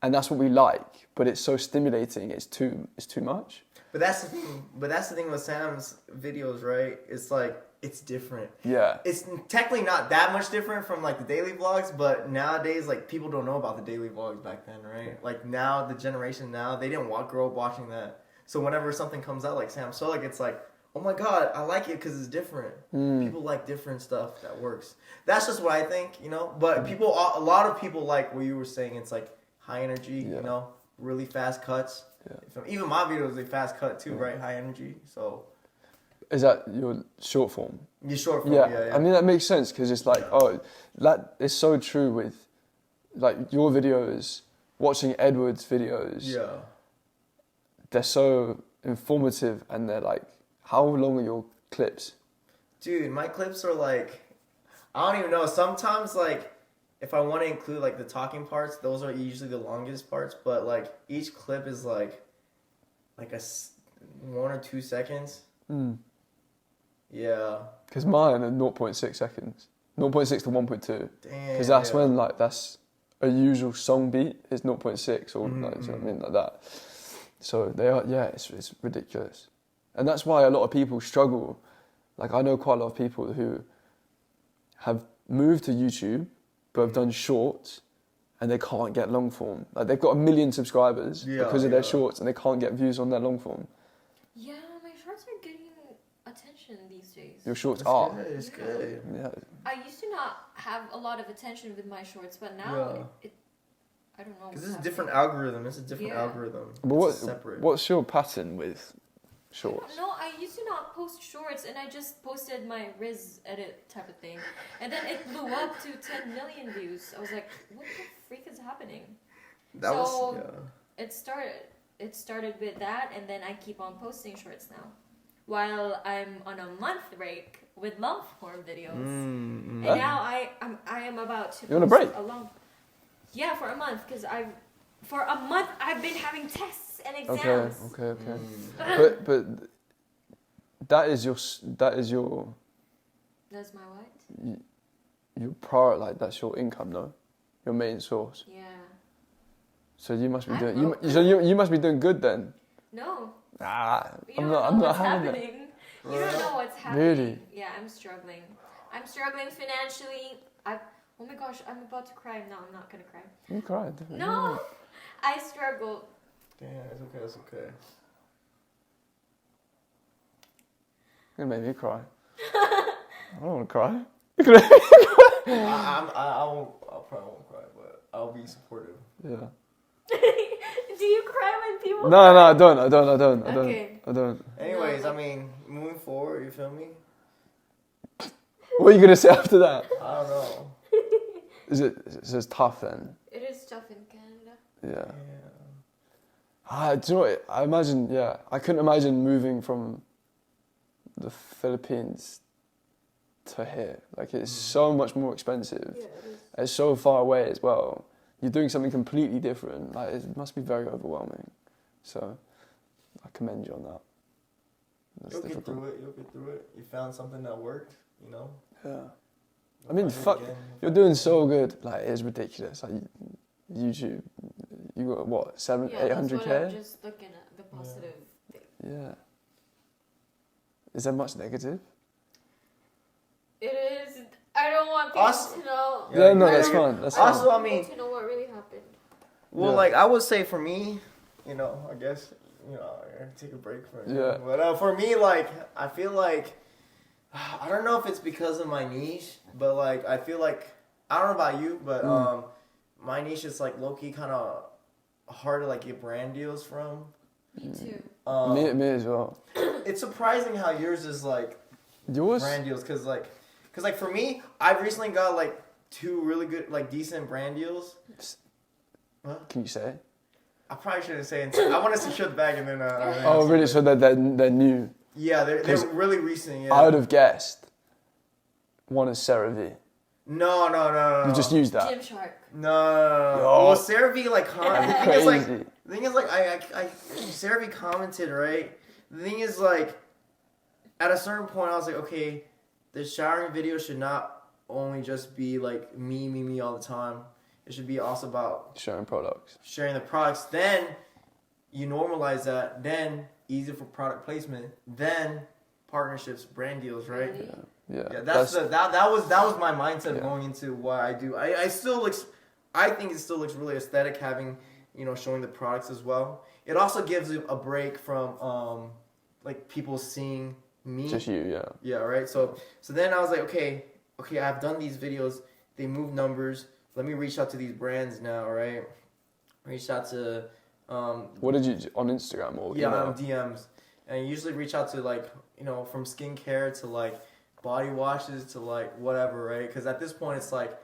and that's what we like. But it's so stimulating. It's too much. But that's the thing. But that's the thing with Sam's videos, right? It's like it's different. Yeah. It's technically not that much different from like the daily vlogs, but nowadays like people don't know about the daily vlogs back then, right? Like now the generation now they didn't grow up watching that. So whenever something comes out like Sam Sulek, it's like, oh my god, I like it because it's different. People like different stuff that works. That's just what I think, you know. But a lot of people like what you were saying. It's like high energy, you know, really fast cuts. Yeah. Even my videos, they fast cut too, right? High energy. So is that your short form? Your short form, yeah. I mean that makes sense because it's like that is so true with like your videos. Watching Edward's videos. Yeah. They're so informative and they're like, how long are your clips? Dude, my clips are like, I don't even know. Sometimes like, if I want to include like the talking parts, those are usually the longest parts. But like each clip is like 1 or 2 seconds. Yeah. Because mine are 0.6 seconds, 0.6 to 1.2. Damn. Because that's when like that's a usual song beat is 0.6 or like, do you know what I mean, like that. So they are, yeah, it's ridiculous, and that's why a lot of people struggle. Like I know quite a lot of people who have moved to YouTube but have done shorts and they can't get long form. Like they've got 1 million subscribers because of their shorts and they can't get views on their long form. Yeah, my shorts are getting attention these days. Your shorts It's are. good. It's good. Yeah. I used to not have a lot of attention with my shorts, but now I don't know. Because it's a different algorithm. It's a different algorithm. But It's separate. what's your pattern with shorts? No, I used to not post shorts, and I just posted my Riz edit type of thing, and then it blew up to 10 million views. I was like, what the freak is happening? It started with that, and then I keep on posting shorts now, while I'm on a month break with long form videos. And now I am about to. You on a break? Yeah, for a month, because for a month I've been having tests and exams. Okay. But that's my what? your prior, like that's your income, no? Your main source. Yeah. So you must be you must be doing good then. No. I'm not having it. You don't know what's happening. Really? Yeah, I'm struggling. I'm struggling financially. Oh my gosh, I'm about to cry. No, I'm not gonna cry. You cried. No, I struggle. Damn, it's okay. It's okay. You're gonna make me cry. I don't want to cry. I probably won't cry, but I'll be supportive. Yeah. Do you cry when people? No, I don't. Okay. I don't. Anyways, I mean, moving forward, you feel me? What are you gonna say after that? I don't know. It's tough then? It is tough in Canada. Yeah. Do you know what? I imagine, I couldn't imagine moving from the Philippines to here. Like, it's so much more expensive. Yeah, it is. It's so far away as well. You're doing something completely different. Like, it must be very overwhelming. So, I commend you on that. You'll get through it. You found something that worked, you know? Yeah. I mean, you're doing so good. Like, it's ridiculous. Like, YouTube, you got what, 800K? That's what I'm just looking at, the positive thing. Yeah. Is there much negative? It is. I don't want people to know. Yeah, no, that's fine. That's fine. Also, I mean, to know what really happened. Well, like I would say for me, you know, I guess, you know, I take a break from it. Yeah. But for me, like, I feel like, I don't know if it's because of my niche, but like I feel like, I don't know about you, but my niche is like low-key kind of hard to like get brand deals from. Me too. Me as well. It's surprising how yours is like yours brand deals, cause like for me, I've recently got like 2 really good, like decent brand deals. What? Can you say? I probably shouldn't say it. I want to secure the bag and then. Oh, really? So they're new. Yeah, they're really recent. Yeah. I would have guessed one is CeraVe. No. You just used that. Gymshark. No. Well, CeraVe like the thing is like I CeraVe commented, right. The thing is like, at a certain point I was like, okay, the showering video should not only just be like me all the time. It should be also about sharing products. Sharing the products. Then you normalize that. Then easier for product placement. Then partnerships, brand deals, right? Yeah. That was my mindset going into what I do. I think it still looks really aesthetic having, you know, showing the products as well. It also gives you a break from like people seeing me. Just you, yeah. Yeah, right. So then I was like, okay, I've done these videos. They move numbers. Let me reach out to these brands now, right? Reach out to. What did you on Instagram or? Yeah, on DMs, and I usually reach out to like, you know, from skincare to like body washes to like whatever, right? Because at this point it's like,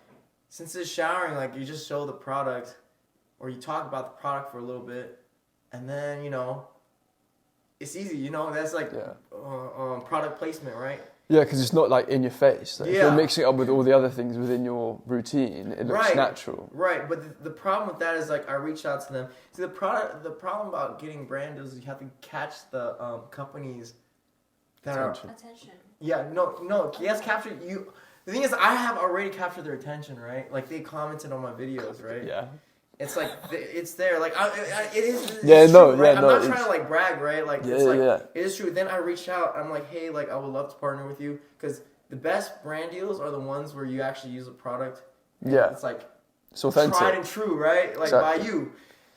since it's showering, like you just show the product, or you talk about the product for a little bit, and then, you know, it's easy, you know. That's like product placement, right? Yeah, because it's not like in your face. Like, if you're mixing it up with all the other things within your routine, it looks natural. Right, but the problem with that is like I reach out to them. See, the problem about getting brand deals is you have to catch the companies that are attention. Yeah, no, he has captured you. The thing is, I have already captured their attention, right? Like, they commented on my videos, right? Yeah. It's like, it's there. Like, it is. It's Yeah, true, no, right? yeah, I'm no, not it's- trying to, like, brag, right? Like, Yeah, it's like, yeah. it is true. Then I reached out. I'm like, hey, like, I would love to partner with you. Because the best brand deals are the ones where you actually use a product. And Yeah. It's like, It's authentic. tried and true, right? Like, by Exactly. you.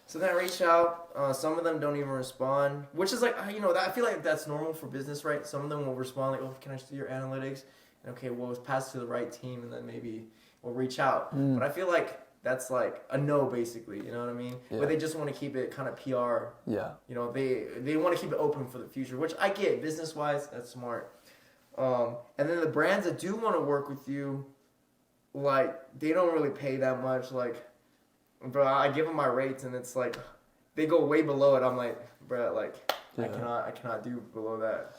So then I reached out. Some of them don't even respond, which is like, you know, I feel like that's normal for business, right? Some of them will respond like, oh, can I see your analytics? And okay, well, it's passed to the right team, and then maybe we'll reach out. But I feel like that's like a no, basically. You know what I mean? Yeah. But they just want to keep it kind of PR. Yeah. You know, they want to keep it open for the future, which I get. Business wise, that's smart. And then the brands that do want to work with you, like, they don't really pay that much. Like, bro, I give them my rates, and it's like they go way below it. I'm like, bro, like, Yeah. I cannot do below that.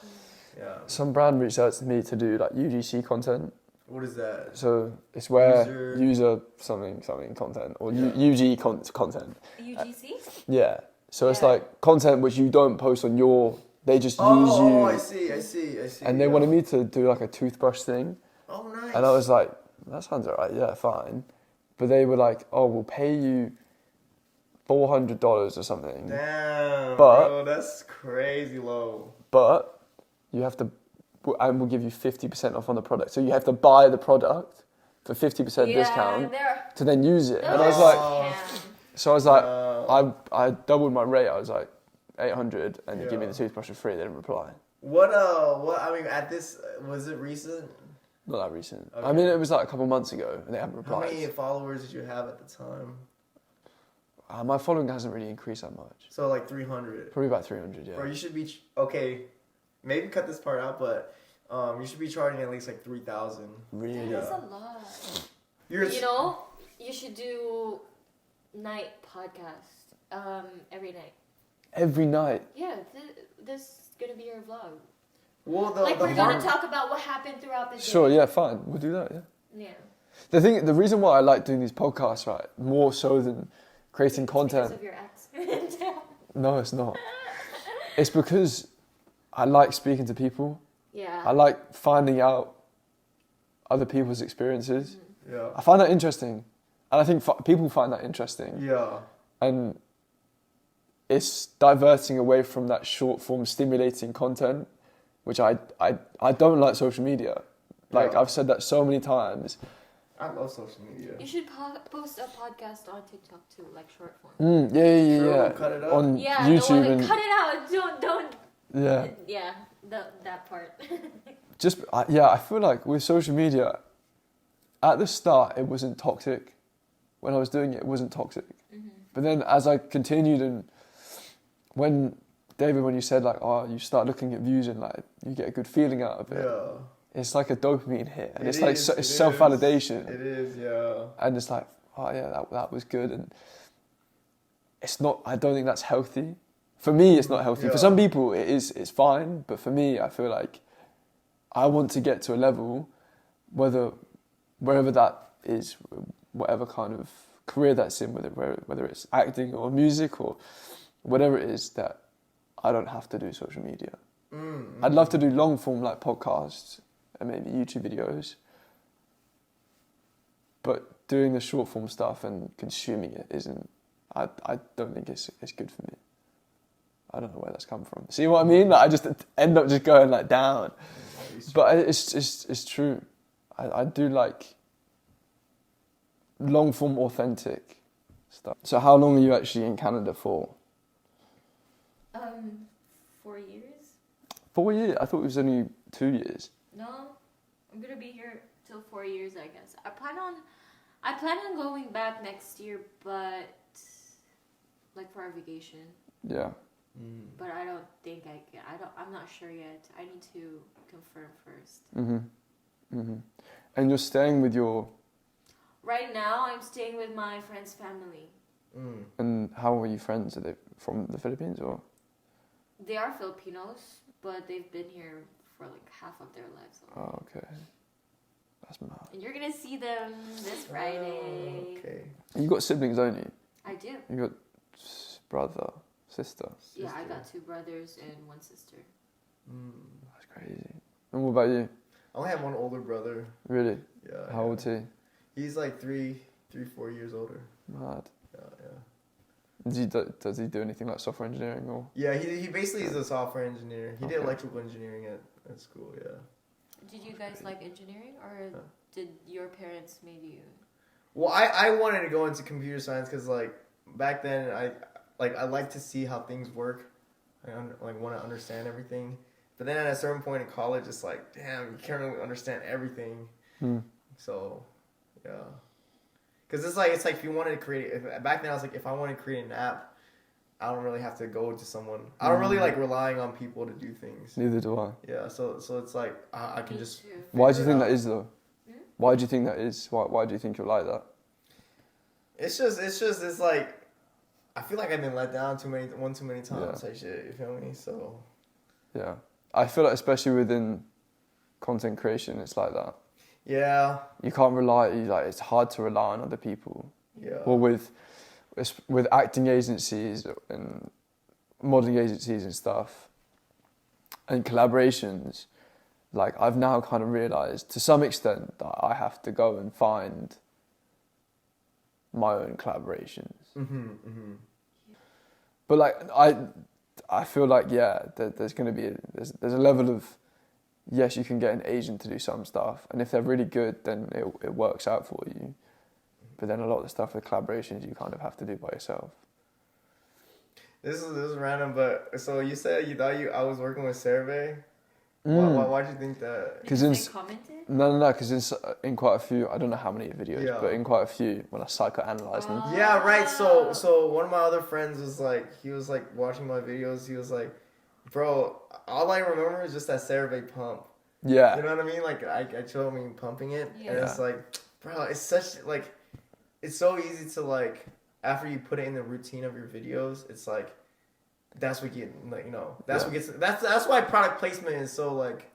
Yeah. Some brand reached out to me to do like UGC content. What is that? So it's where user something content or Yeah. UG content. UGC? Yeah. So it's Yeah. like content which you don't post on your. They just use you. Oh, I see. And they wanted me to do like a toothbrush thing, Oh, nice. and I was like, that sounds alright. Yeah, fine. But they were like, oh, we'll pay you $400 or something. Damn, But- bro, that's crazy low. But you have to, and we'll give you 50% off on the product. So you have to buy the product for 50% discount they're to then use it. And I was like, scam. so I was like, I doubled my rate. I was like 800, and you give me Yeah. the toothbrush for free. They didn't reply. What I mean, at this, was it recent? Not that recent. Okay. I mean, it was like a couple months ago, and they haven't How replied. many followers did you have at the time? My following hasn't really increased that much. So like 300. Probably about 300, yeah. Bro, you should be okay. Maybe cut this part out, but you should be charging at least like 3,000. Really? That's a lot. You're You know, you should do night podcast every night. Every night. Yeah, this is gonna be your vlog. well, Like, the we're hard- gonna talk about what happened throughout the day. Sure, yeah, fine. We'll do that, yeah. Yeah. The reason why I like doing these podcasts, right, more so than creating It's content. because of your ex. No, it's not. It's because I like speaking to people. Yeah. I like finding out other people's experiences. Yeah. I find that interesting. And I think people find that interesting. Yeah. And it's diverting away from that short form stimulating content, which I don't like social media. Like, Yeah. I've said that so many times. I love social media. You should post a podcast on TikTok too, like short form. Yeah. Cut it up. On Yeah, YouTube no, like, and cut it out. Don't. yeah. Yeah, that part. I feel like with social media, at the start it wasn't toxic. When I was doing it, it wasn't toxic. But then as I continued, and when you said like, oh, you start looking at views and like you get a good feeling out of it. Yeah. It's like a dopamine hit, and It it's like is, it's it self validation. It is, yeah. And it's like, oh yeah, that was good, and it's not. I don't think that's healthy. For me, it's not healthy. Yeah. For some people, it is. It's fine, but for me, I feel like I want to get to a level, wherever that is, whatever kind of career that's in, whether it's acting or music or whatever it is, that I don't have to do social media. I'd love to do long form like podcasts and maybe YouTube videos, but doing the short form stuff and consuming it isn't. I don't think it's good for me. I don't know where that's come from. See what I mean? Like, I just end up just going like down. But it's true. I do like long form authentic stuff. So how long are you actually in Canada for? 4 years. 4 years? I thought it was only 2 years. No, I'm gonna be here till 4 years, I guess. I plan on going back next year, but like for our vacation. Yeah. But I don't think I can. I'm not sure yet. I need to confirm first. And you're staying with your. Right now, I'm staying with my friend's family. And how are you friends? Are they from the Philippines or? They are Filipinos, but they've been here for like half of their lives already. Oh, okay. That's mad. And you're gonna see them this Friday. Okay. You got siblings, don't you? I do. You got brother, sister. Yeah, I got 2 brothers and 1 sister. That's crazy. And what about you? I only have one older brother. Really? Yeah. How old's he? He's like 4 years older. Mad. Yeah. Does he do anything like software engineering or? Yeah, he basically is a software engineer. He did electrical engineering at school, yeah. Did you guys like engineering, or did your parents made you? Well, I wanted to go into computer science because, like, back then, I like to see how things work. I want to understand everything. But then at a certain point in college, it's like, damn, you can't really understand everything. So, yeah. Because it's like if you wanted to back then I was like, if I wanted to create an app, I don't really have to go to someone. I don't really like relying on people to do things. Neither do I. Yeah, so it's like I can just. Why do you think that is though? Why do you think that is? Why do you think you're like that? It's like I feel like I've been let down too many times. Yeah. Like shit, you feel me? So. Yeah, I feel like especially within content creation, it's like that. Yeah. You can't rely. It's hard to rely on other people. Yeah. Well, with acting agencies and modeling agencies and stuff, and collaborations, like I've now kind of realised to some extent that I have to go and find my own collaborations. But like I feel like there's going to be there's a level of yes, you can get an agent to do some stuff, and if they're really good, then it works out for you. But then a lot of the stuff with collaborations, you kind of have to do by yourself. This is random, but so you said you thought I was working with Survey. Why'd you think that? Because they commented? No, because in quite a few, I don't know how many videos, but in quite a few, when I psychoanalyze them. Yeah, right. So one of my other friends was like, he was like watching my videos. He was like, bro, all I remember is just that Survey pump. Yeah. You know what I mean? Like I showed me pumping it, and it's like, bro, it's such like, it's so easy to like after you put it in the routine of your videos, it's like. That's what you like, what gets. That's why product placement is so like.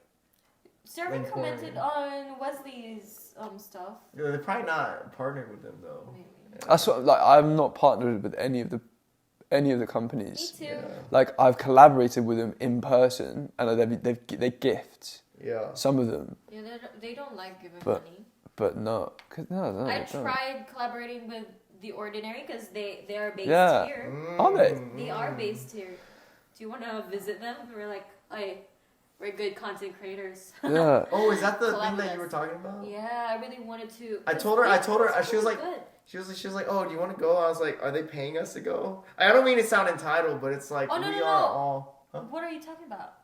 Survey commented on Wesley's stuff. Yeah, they're probably not partnered with them though. Maybe. Yeah. That's what I'm not partnered with any of the companies. Me too. Yeah. Like I've collaborated with them in person, and they gift. Yeah. Some of them. Yeah, they don't like giving money. But no, no. I tried collaborating with The Ordinary because they are based here. Are they? They are based here. Do you want to visit them? We're good content creators. Yeah. Oh, is that the thing that you were talking about? Yeah, I really wanted to. I told her. She was like, oh, do you want to go? I was like, are they paying us to go? I don't mean to sound entitled, but it's like no. all. Huh? What are you talking about?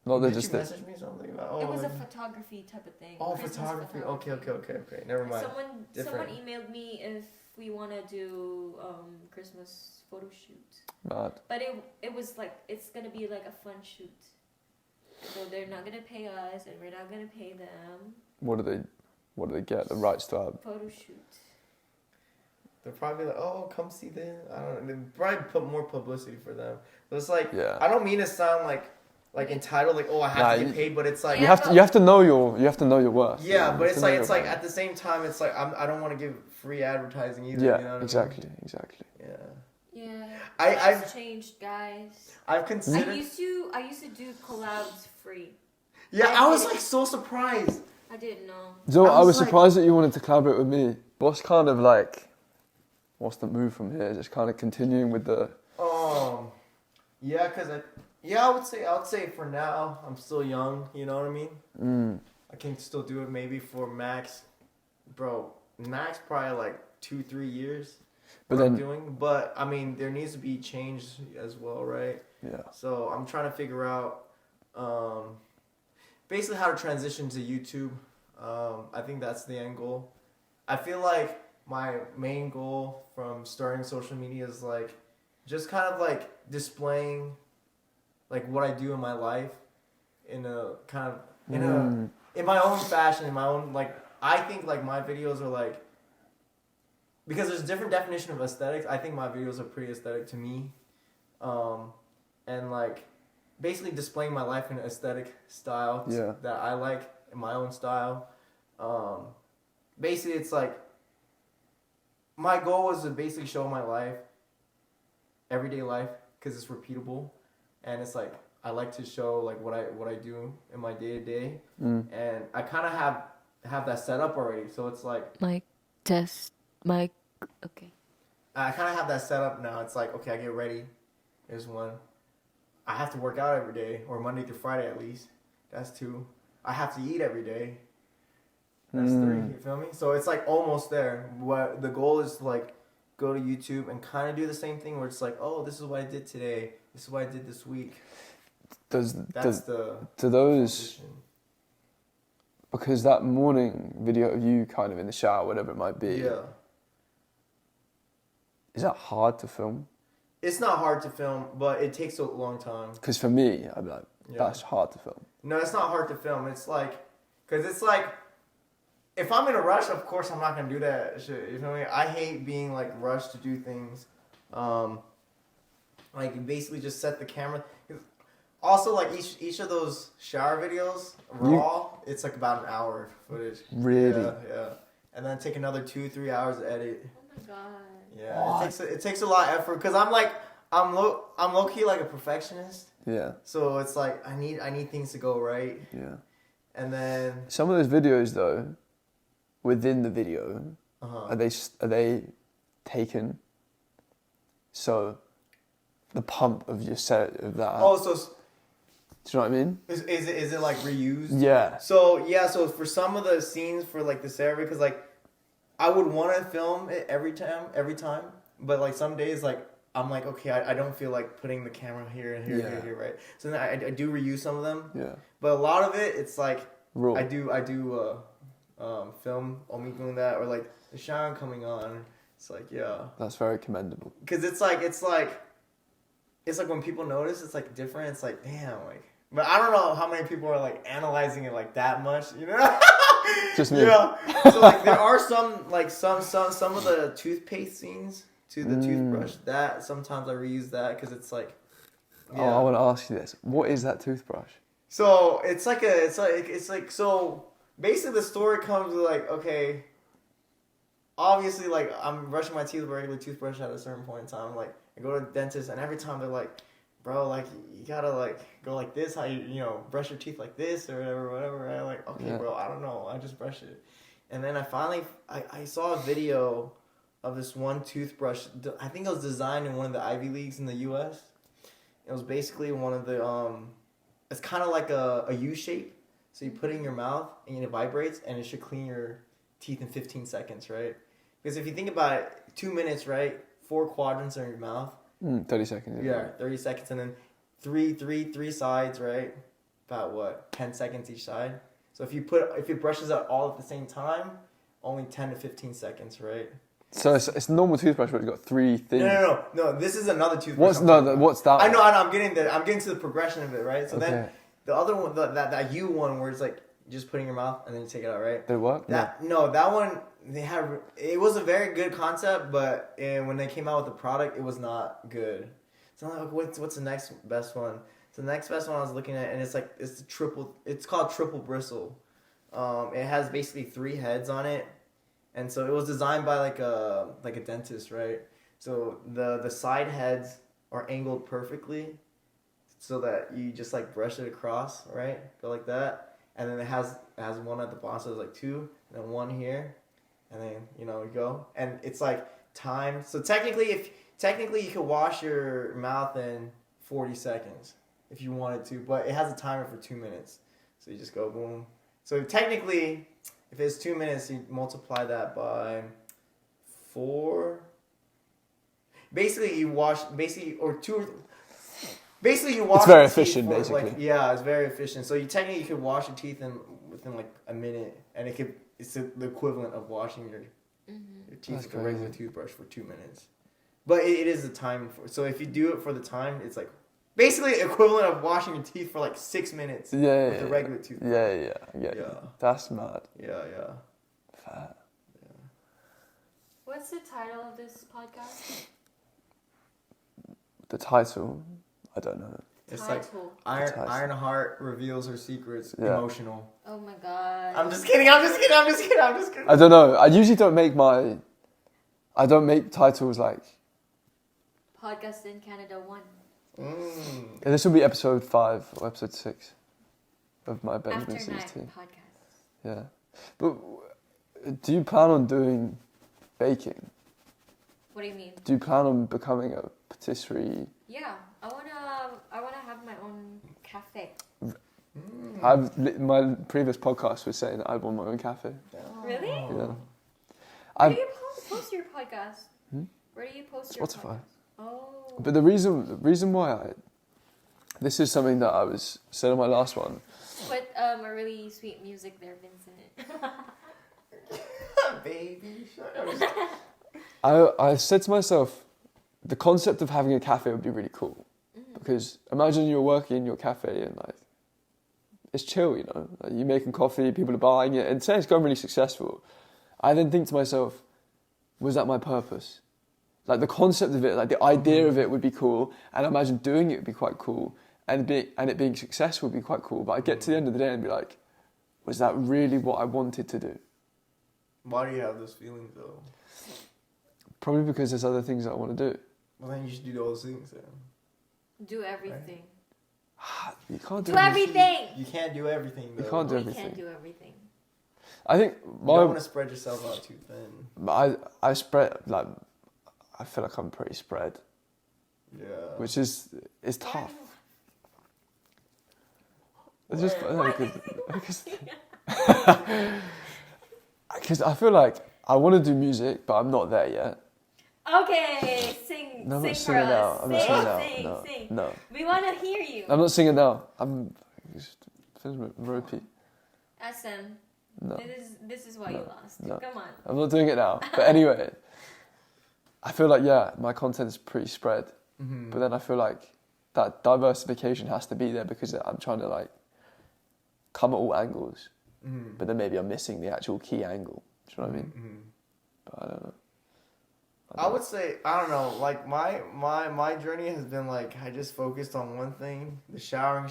No, Did you message me something about? It was a photography type of thing. Oh, Christmas photography. Okay. Never mind. Someone emailed me if we want to do Christmas photo shoot. Mad. But it was like it's gonna be like a fun shoot. So they're not gonna pay us, and we're not gonna pay them. What do they get? The rights to have? Photo shoot. They're probably like, oh, come see them. I don't know. They probably put more publicity for them. But it's like, I don't mean to sound like entitled, like, oh, I have to get paid, but it's like you have to know your worth. Yeah, but it's like at the same time, it's like I don't want to give free advertising either. Yeah, you know what exactly. Yeah. Yeah. I've changed, guys. I've considered. I used to do collabs free. Yeah, I was like so surprised. I didn't know. So I was surprised that you wanted to collaborate with me. What's the move from here? Just kind of continuing with the. Yeah, I would say for now I'm still young. You know what I mean? I can still do it maybe for max probably like 2-3 years. But I mean there needs to be change as well, right? Yeah. So I'm trying to figure out basically how to transition to YouTube. I think that's the end goal. I feel like my main goal from starting social media is like just kind of like displaying like what I do in my life in a kind of in my own fashion, in my own like I think like my videos are like because there's a different definition of aesthetics. I think my videos are pretty aesthetic to me. And like basically displaying my life in an aesthetic style that I like in my own style. Basically it's like my goal was to basically show my life, everyday life, because it's repeatable. And it's like, I like to show like what I do in my day to day, Mm. and I kind of have that set up already. So it's like Mic test. Mic. Okay. I kind of have that set up now. It's like, okay, I get ready. There's one. I have to work out every day, or Monday through Friday at least. That's 2. I have to eat every day. That's 3. You feel me? So it's like almost there. What the goal is to like go to YouTube and kind of do the same thing where it's like, oh, this is what I did today. This is what I did this week. Do those, transition. because that morning video of you kind of in the shower, whatever it might be, Yeah. is that hard to film? It's not hard to film, but it takes a long time. Because for me, I'd be like, that's hard to film. No, it's not hard to film. It's like, because it's like, if I'm in a rush, of course I'm not going to do that shit. You feel me? I hate being like rushed to do things. Like you basically just set the camera. Also, like each of those shower videos, raw, it's like about an hour footage. Really? Yeah. And then take another 2-3 hours to edit. Oh my god. Yeah, it takes a lot of effort because I'm low key like a perfectionist. Yeah. So it's like I need things to go right. Yeah. And then some of those videos though, within the video, are they taken? So, the pump of your set of that. oh, so do you know what I mean? is it like reused? Yeah. So for some of the scenes for like this area, because like I would want to film it every time, but like some days like I'm like, okay, I don't feel like putting the camera here and here and here, right? So then I do reuse some of them. Yeah. But a lot of it, it's like Raw. I do film on me doing that, or like the shower coming on. It's like That's very commendable. because it's like when people notice, it's like different. It's like damn, like. But I don't know how many people are like analyzing it like that much, you know? Just me. Yeah. So like there are some of the toothpaste scenes to the toothbrush that sometimes I reuse that because it's like. Yeah. Oh, I want to ask you this. What is that toothbrush? So it's like so basically the story comes with like, okay, obviously like I'm brushing my teeth with a regular toothbrush at a certain point in time. Like I go to the dentist and every time they're like, bro, like you gotta like go like this, how you brush your teeth like this or whatever. I'm like, okay, bro, I don't know, I just brush it. And then I finally I saw a video of this one toothbrush. I think it was designed in one of the Ivy Leagues in the U.S. It was basically one of the it's kind of like a U shape. So you put it in your mouth and it vibrates and it should clean your teeth in 15 seconds, right? Because if you think about it, 2 minutes, right? 4 quadrants are in your mouth. 30 seconds. Yeah, 30 seconds, and then three sides, right? About what? 10 seconds each side. So if it brushes out all at the same time, only 10 to 15 seconds, right? So it's a normal toothbrush, but it's got 3 things. No. This is another toothbrush. What's that? I know. I'm getting there. I'm getting to the progression of it, right? So then the other one, that U one, where it's like you just put it in your mouth and then you take it out, right? Did it work? That one. It was a very good concept, but when they came out with the product, it was not good. So I'm like, what's the next best one? So the next best one I was looking at, and it's called triple bristle. It has basically 3 heads on it, and so it was designed by like a dentist, right? So the side heads are angled perfectly, so that you just like brush it across, right? Go like that, and then it has one at the bottom, so it's like 2, and then 1 here. And then, you go. And it's like time. So technically you could wash your mouth in 40 seconds if you wanted to. But it has a timer for 2 minutes. So you just go boom. So technically, if it's 2 minutes, you multiply that by 4. Basically, you wash, It's very efficient, basically. It's very efficient. So you could wash your teeth within like a minute. And it's the equivalent of washing your teeth with a regular toothbrush for 2 minutes. But it is the time for. So if you do it for the time, it's like basically equivalent of washing your teeth for like 6 minutes with a regular toothbrush. Yeah. That's mad. Yeah. Fair. Yeah. What's the title of this podcast? The title, I don't know. It's like Ironheart reveals her secrets. Emotional. Oh my god. I'm just kidding. I don't know. I usually don't make titles like Podcast in Canada 1. And this will be episode 5 or episode 6 of my Benjamiinc tea. podcast. Yeah. But do you plan on doing baking? What do you mean? Do you plan on becoming a patisserie? Yeah, I wanna have my own cafe. My previous podcast was saying that I'd want my own cafe. Really? Yeah. Where do you post your podcast? Where do you post your Spotify. podcast? Oh. But the reason why this is something that I was said on my last one. Put a really sweet music there, Vincent. Baby, I said to myself, the concept of having a cafe would be really cool. Because imagine you're working in your cafe and like, it's chill, you know. Like, you're making coffee, people are buying it, and say it's going really successful. I then think to myself, was that my purpose? Like the concept of it, like the idea of it would be cool, and I imagine doing it would be quite cool, and it being successful would be quite cool. But I get to the end of the day and be like, was that really what I wanted to do? Why do you have those feelings though? Probably because there's other things that I want to do. Well, then you should do those things then. Do everything. Right? You can't do Do everything. You can't do everything though. You can't do We everything. can't do everything. I think You don't want to spread yourself out too thin. I spread like I feel like I'm pretty spread, Yeah. which is tough. It's just because I feel like I want to do music, but I'm not there yet. Okay, sing. No, I'm sing not for singing us. now. I'm not singing now. Sing, No, sing. no. We want to hear you. I'm not singing now. I'm just ropey. SM. No. This is why you lost. No. Come on. I'm not doing it now. But anyway, I feel like, yeah, my content is pretty spread. But then I feel like that diversification has to be there because I'm trying to like come at all angles. But then maybe I'm missing the actual key angle. Do you know what I mean? But I don't know. I would say, I don't know, like my journey has been like, I just focused on one thing, the showering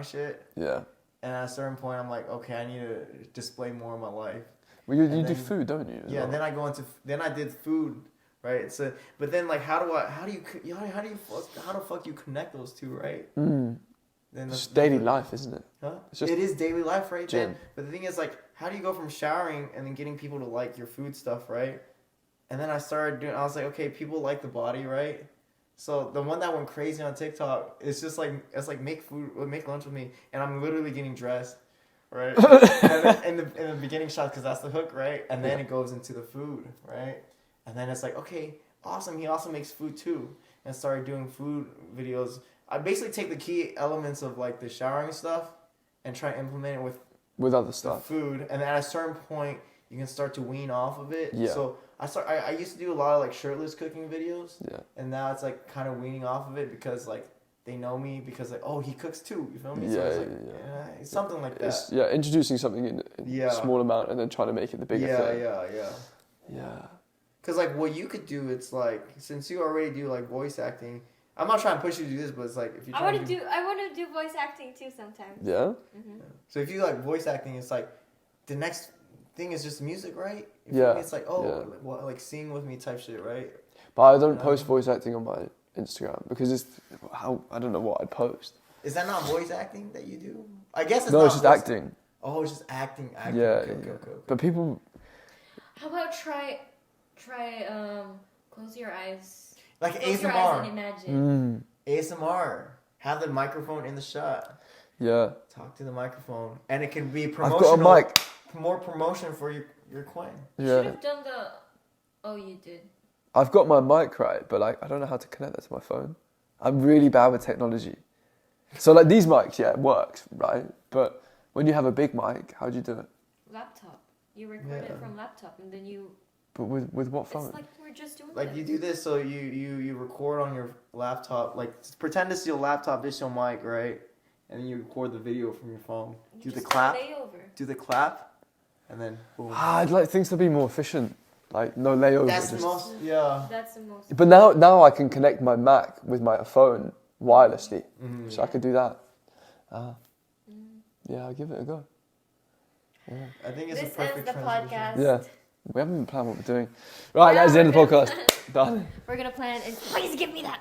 shit. Yeah. And at a certain point, I'm like, okay, I need to display more of my life. Well, you And do then- food, don't you? as Yeah, well? and then I did food, right? So, but then like, how the fuck you connect those two, right? Then It's just daily life, isn't it? Huh? It's just It is daily life, right? gym. Then, but the thing is, like, how do you go from showering and then getting people to like your food stuff, right? And then I was like, okay, people like the body, right? So the one that went crazy on TikTok is just like, it's like make lunch with me, and I'm literally getting dressed, right? And then in the beginning shot, because that's the hook, right? And then it goes into the food, right? And then it's like, okay, awesome. He also makes food too, and started doing food videos. I basically take the key elements of like the showering stuff and try to implement it with other the stuff. food, and then at a certain point you can start to wean off of it. Yeah. So I used to do a lot of like shirtless cooking videos. Yeah. And now it's like kind of weaning off of it because like they know me because like, oh, he cooks too. You feel me? So Yeah, it's like, yeah. it's something like that. It's introducing something in a small amount and then trying to make it the bigger thing. Yeah. Because like what you could do, it's like since you already do like voice acting. I'm not trying to push you to do this, but it's like if you. I want to do voice acting too sometimes. Yeah. So if you like voice acting, it's like the next thing is just music, right? You Yeah. feel me? It's like like sing with me type shit, right? But I don't post voice acting on my Instagram because I don't know what I'd post. Is that not voice acting that you do? I guess it's No, not it's just voice- acting. Oh, it's just acting. Yeah, Okay. But people, How about try close your eyes. Like Close your eyes and ASMR. imagine. ASMR. Have the microphone in the shot. yeah. Talk to the microphone, and it can be I've promotional. got a mic. More promotion for your coin. You Yeah. should have done the. Oh, you did. I've got my mic right, but like I don't know how to connect that to my phone. I'm really bad with technology. So like these mics, yeah, it works, right? But when you have a big mic, how do you do it? Laptop. You record it from laptop, and then you. But with what phone? It's like we're just doing. Like you do this, so you record on your laptop. Like pretend this is your laptop, this is your mic, right? And then you record the video from your phone. You Do the just clap. lay over. Do the clap, and then boom. I'd like things to be more efficient, like no layover. That's the most. Yeah. That's the most. But now I can connect my Mac with my phone wirelessly, so I could do that. Yeah, I'll give it a go. Yeah. I think it's This a perfect is the transition. podcast. Yeah. We haven't even planned what we're doing. Right, Yeah, that is the end of the we're podcast. Done. We're gonna plan and please give me that.